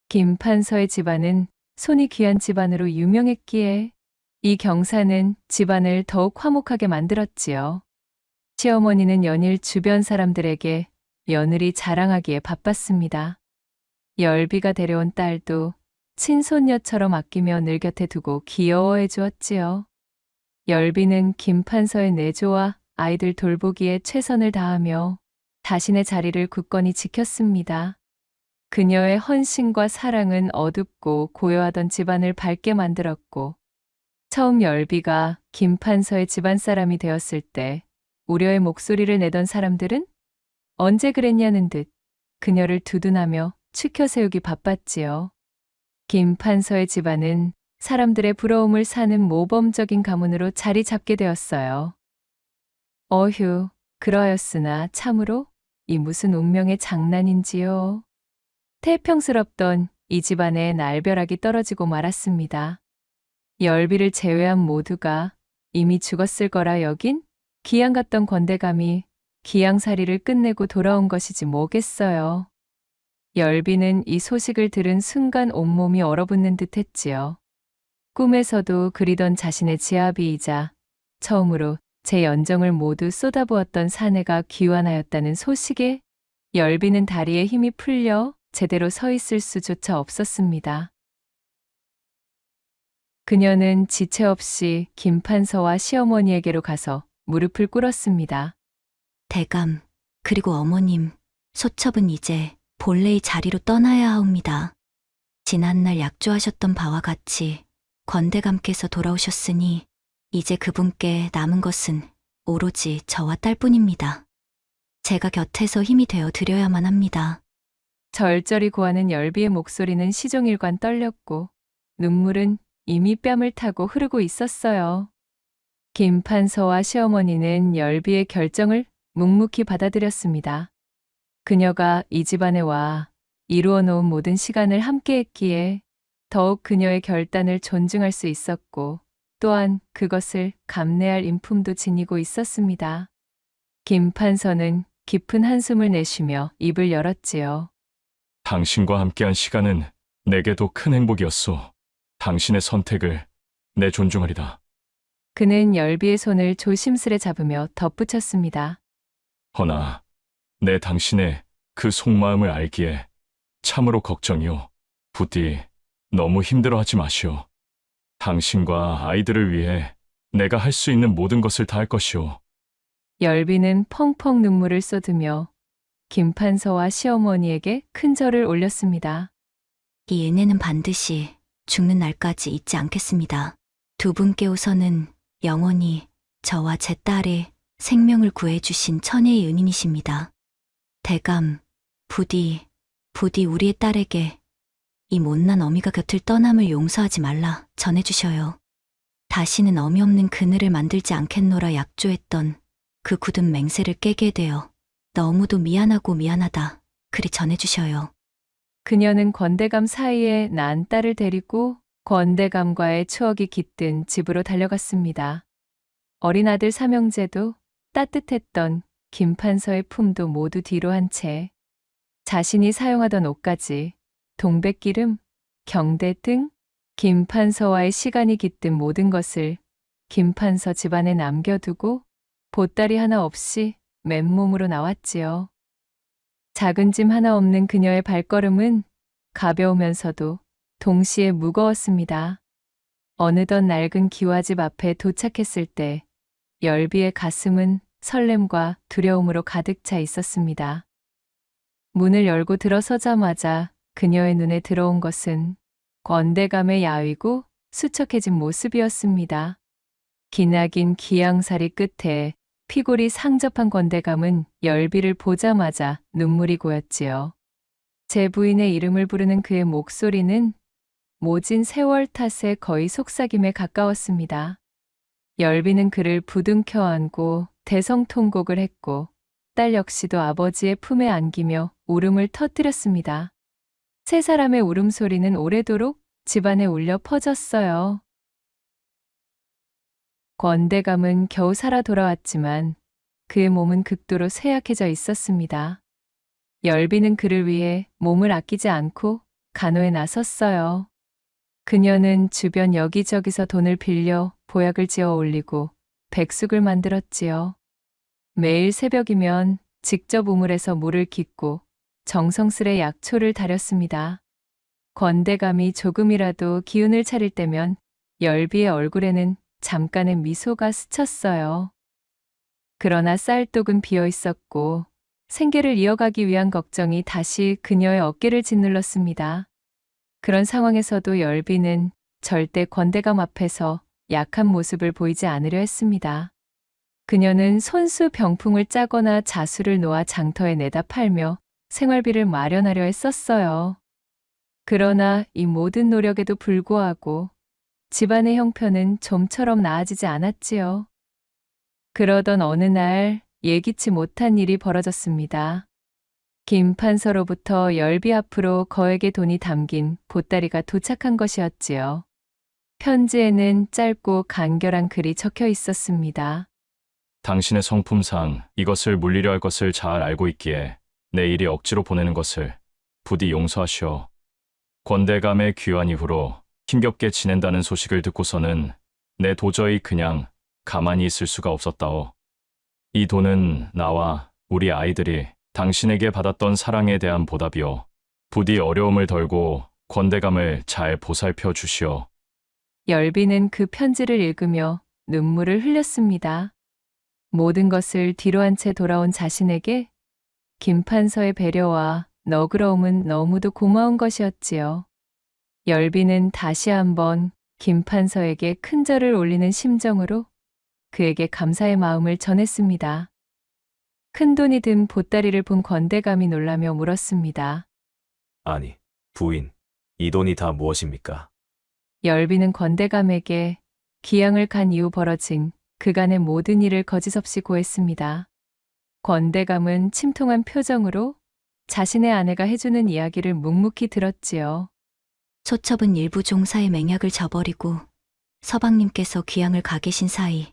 김판서의 집안은 손이 귀한 집안으로 유명했기에 이 경사는 집안을 더욱 화목하게 만들었지요. 시어머니는 연일 주변 사람들에게 며느리 자랑하기에 바빴습니다. 열비가 데려온 딸도 친손녀처럼 아끼며 늘 곁에 두고 귀여워해 주었지요. 열비는 김판서의 내조와 아이들 돌보기에 최선을 다하며 자신의 자리를 굳건히 지켰습니다. 그녀의 헌신과 사랑은 어둡고 고요하던 집안을 밝게 만들었고 처음 열비가 김판서의 집안 사람이 되었을 때 우려의 목소리를 내던 사람들은 언제 그랬냐는 듯 그녀를 두둔하며 추켜 세우기 바빴지요. 김판서의 집안은 사람들의 부러움을 사는 모범적인 가문으로 자리 잡게 되었어요. 어휴, 그러하였으나 참으로 이 무슨 운명의 장난인지요. 태평스럽던 이 집안에 날벼락이 떨어지고 말았습니다. 열비를 제외한 모두가 이미 죽었을 거라 여긴 기양 같던 권대감이 기양살이를 끝내고 돌아온 것이지 뭐겠어요. 열비는 이 소식을 들은 순간 온몸이 얼어붙는 듯 했지요. 꿈에서도 그리던 자신의 지아비이자 처음으로 제 연정을 모두 쏟아부었던 사내가 귀환하였다는 소식에 열비는 다리에 힘이 풀려 제대로 서 있을 수조차 없었습니다. 그녀는 지체 없이 김판서와 시어머니에게로 가서 무릎을 꿇었습니다. 대감, 그리고 어머님, 소첩은 이제 본래의 자리로 떠나야 하옵니다. 지난날 약조하셨던 바와 같이 권대감께서 돌아오셨으니 이제 그분께 남은 것은 오로지 저와 딸뿐입니다. 제가 곁에서 힘이 되어 드려야만 합니다. 절절히 고하는 열비의 목소리는 시종일관 떨렸고 눈물은 이미 뺨을 타고 흐르고 있었어요. 김판서와 시어머니는 열비의 결정을 묵묵히 받아들였습니다. 그녀가 이 집안에 와 이루어 놓은 모든 시간을 함께 했기에 더욱 그녀의 결단을 존중할 수 있었고 또한 그것을 감내할 인품도 지니고 있었습니다. 김판서는 깊은 한숨을 내쉬며 입을 열었지요. 당신과 함께한 시간은 내게도 큰 행복이었소. 당신의 선택을 내 존중하리다. 그는 열비의 손을 조심스레 잡으며 덧붙였습니다. 허나 내 당신의 그 속마음을 알기에 참으로 걱정이오. 부디 너무 힘들어하지 마시오. 당신과 아이들을 위해 내가 할 수 있는 모든 것을 다할 것이오. 열비는 펑펑 눈물을 쏟으며 김판서와 시어머니에게 큰 절을 올렸습니다. 이 은혜는 반드시 죽는 날까지 잊지 않겠습니다. 두 분께 우선은 영원히 저와 제 딸의 생명을 구해주신 천혜의 은인이십니다. 대감, 부디 우리의 딸에게 이 못난 어미가 곁을 떠남을 용서하지 말라 전해주셔요. 다시는 어미 없는 그늘을 만들지 않겠노라 약조했던 그 굳은 맹세를 깨게 되어 너무도 미안하고 미안하다. 그리 전해주셔요. 그녀는 권대감 사이에 난 딸을 데리고 권대감과의 추억이 깃든 집으로 달려갔습니다. 어린 아들 삼형제도 따뜻했던 김판서의 품도 모두 뒤로 한 채 자신이 사용하던 옷까지 동백기름, 경대 등 김판서와의 시간이 깃든 모든 것을 김판서 집안에 남겨두고 보따리 하나 없이 맨몸으로 나왔지요. 작은 짐 하나 없는 그녀의 발걸음은 가벼우면서도 동시에 무거웠습니다. 어느덧 낡은 기와집 앞에 도착했을 때 열비의 가슴은 설렘과 두려움으로 가득 차 있었습니다. 문을 열고 들어서자마자 그녀의 눈에 들어온 것은 권대감의 야위고 수척해진 모습이었습니다. 기나긴 기양살이 끝에 피골이 상접한 권대감은 열비를 보자마자 눈물이 고였지요. 제 부인의 이름을 부르는 그의 목소리는 모진 세월 탓에 거의 속삭임에 가까웠습니다. 열비는 그를 부둥켜 안고 대성통곡을 했고 딸 역시도 아버지의 품에 안기며 울음을 터뜨렸습니다. 세 사람의 울음소리는 오래도록 집안에 울려 퍼졌어요. 권대감은 겨우 살아 돌아왔지만 그의 몸은 극도로 쇠약해져 있었습니다. 열비는 그를 위해 몸을 아끼지 않고 간호에 나섰어요. 그녀는 주변 여기저기서 돈을 빌려 보약을 지어 올리고 백숙을 만들었지요. 매일 새벽이면 직접 우물에서 물을 깃고 정성스레 약초를 다렸습니다. 권대감이 조금이라도 기운을 차릴 때면 열비의 얼굴에는 잠깐의 미소가 스쳤어요. 그러나 쌀독은 비어 있었고 생계를 이어가기 위한 걱정이 다시 그녀의 어깨를 짓눌렀습니다. 그런 상황에서도 열비는 절대 권대감 앞에서 약한 모습을 보이지 않으려 했습니다. 그녀는 손수 병풍을 짜거나 자수를 놓아 장터에 내다 팔며 생활비를 마련하려 했었어요. 그러나 이 모든 노력에도 불구하고 집안의 형편은 좀처럼 나아지지 않았지요. 그러던 어느 날 예기치 못한 일이 벌어졌습니다. 김판서로부터 열비 앞으로 거액의 돈이 담긴 보따리가 도착한 것이었지요. 편지에는 짧고 간결한 글이 적혀 있었습니다. 당신의 성품상 이것을 물리려 할 것을 잘 알고 있기에 내 일이 억지로 보내는 것을 부디 용서하시오. 권대감의 귀환 이후로 힘겹게 지낸다는 소식을 듣고서는 내 도저히 그냥 가만히 있을 수가 없었다오. 이 돈은 나와 우리 아이들이 당신에게 받았던 사랑에 대한 보답이오. 부디 어려움을 덜고 권대감을 잘 보살펴 주시오. 열비는 그 편지를 읽으며 눈물을 흘렸습니다. 모든 것을 뒤로 한 채 돌아온 자신에게 김판서의 배려와 너그러움은 너무도 고마운 것이었지요. 열비는 다시 한번 김판서에게 큰 절을 올리는 심정으로 그에게 감사의 마음을 전했습니다. 큰돈이 든 보따리를 본 권대감이 놀라며 물었습니다. 아니, 부인, 이 돈이 다 무엇입니까? 열비는 권대감에게 기양을 간 이후 벌어진 그간의 모든 일을 거짓없이 고했습니다. 권대감은 침통한 표정으로 자신의 아내가 해주는 이야기를 묵묵히 들었지요. 소첩은 일부 종사의 맹약을 저버리고 서방님께서 귀양을 가 계신 사이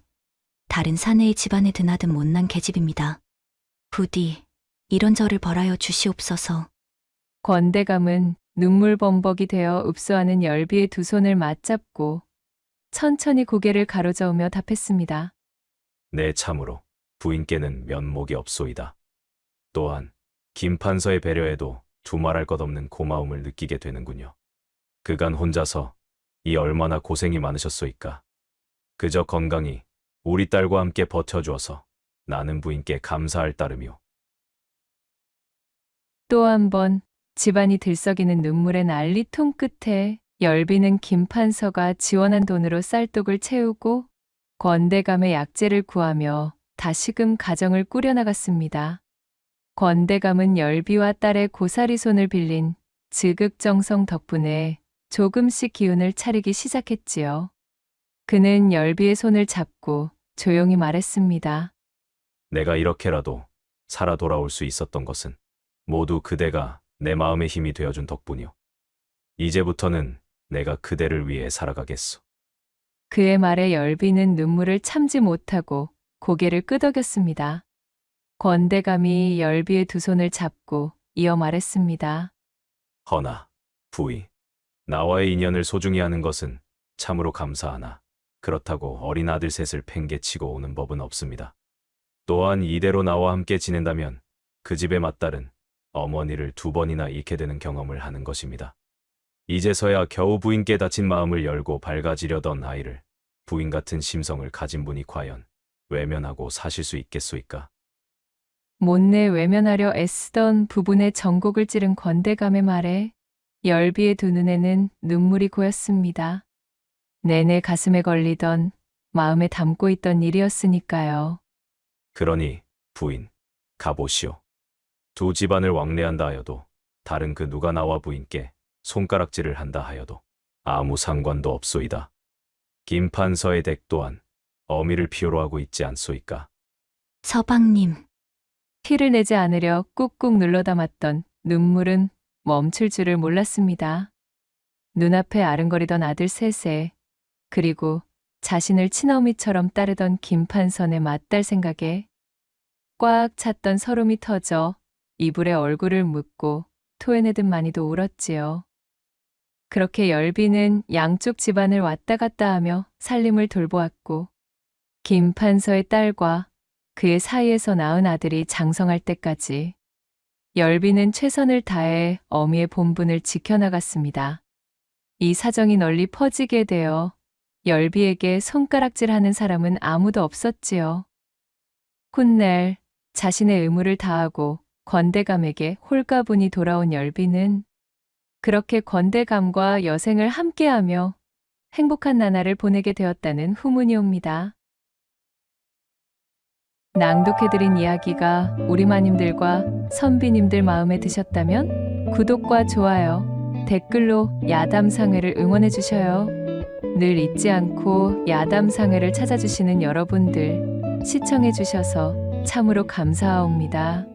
다른 사내의 집안에 드나든 못난 계집입니다. 부디 이런 저를 벌하여 주시옵소서. 권대감은 눈물범벅이 되어 읍소하는 열비의 두 손을 맞잡고 천천히 고개를 가로저으며 답했습니다. 네, 참으로 부인께는 면목이 없소이다. 또한 김판서의 배려에도 두말할 것 없는 고마움을 느끼게 되는군요. 그간 혼자서 이 얼마나 고생이 많으셨소이까. 그저 건강히 우리 딸과 함께 버텨주어서 나는 부인께 감사할 따름이오. 또 한 번 집안이 들썩이는 눈물의 난리통 끝에 열비는 김판서가 지원한 돈으로 쌀독을 채우고 권대감의 약재를 구하며 다시금 가정을 꾸려나갔습니다. 권대감은 열비와 딸의 고사리 손을 빌린 지극정성 덕분에 조금씩 기운을 차리기 시작했지요. 그는 열비의 손을 잡고 조용히 말했습니다. 내가 이렇게라도 살아 돌아올 수 있었던 것은 모두 그대가 내 마음의 힘이 되어준 덕분이요. 이제부터는 내가 그대를 위해 살아가겠소. 그의 말에 열비는 눈물을 참지 못하고 고개를 끄덕였습니다. 권대감이 열비의 두 손을 잡고 이어 말했습니다. 허나, 부이, 나와의 인연을 소중히 하는 것은 참으로 감사하나 그렇다고 어린 아들 셋을 팽개치고 오는 법은 없습니다. 또한 이대로 나와 함께 지낸다면 그 집의 맏딸은 어머니를 2번이나 잃게 되는 경험을 하는 것입니다. 이제서야 겨우 부인께 다친 마음을 열고 밝아지려던 아이를 부인 같은 심성을 가진 분이 과연 외면하고 사실 수 있겠소이까? 못내 외면하려 애쓰던 부분의 전곡을 찌른 권대감의 말에 열비의 두 눈에는 눈물이 고였습니다. 내내 가슴에 걸리던 마음에 담고 있던 일이었으니까요. 그러니 부인, 가보시오. 두 집안을 왕래한다 하여도 다른 그 누가 나와 부인께 손가락질을 한다 하여도 아무 상관도 없소이다. 김판서의 댁 또한 어미를 필요로 하고 있지 않소이까? 서방님, 티를 내지 않으려 꾹꾹 눌러 담았던 눈물은 멈출 줄을 몰랐습니다. 눈앞에 아른거리던 아들 셋에 그리고 자신을 친어미처럼 따르던 김판선의 맏딸 생각에 꽉 찼던 서름이 터져 이불에 얼굴을 묻고 토해내듯 많이도 울었지요. 그렇게 열비는 양쪽 집안을 왔다 갔다 하며 살림을 돌보았고 김판서의 딸과 그의 사이에서 낳은 아들이 장성할 때까지 열비는 최선을 다해 어미의 본분을 지켜나갔습니다. 이 사정이 널리 퍼지게 되어 열비에게 손가락질하는 사람은 아무도 없었지요. 훗날 자신의 의무를 다하고 권대감에게 홀가분이 돌아온 열비는 그렇게 권대감과 여생을 함께하며 행복한 나날을 보내게 되었다는 후문이 옵니다. 낭독해드린 이야기가 우리 마님들과 선비님들 마음에 드셨다면 구독과 좋아요, 댓글로 야담상회를 응원해 주셔요. 늘 잊지 않고 야담상회를 찾아주시는 여러분들 시청해 주셔서 참으로 감사하옵니다.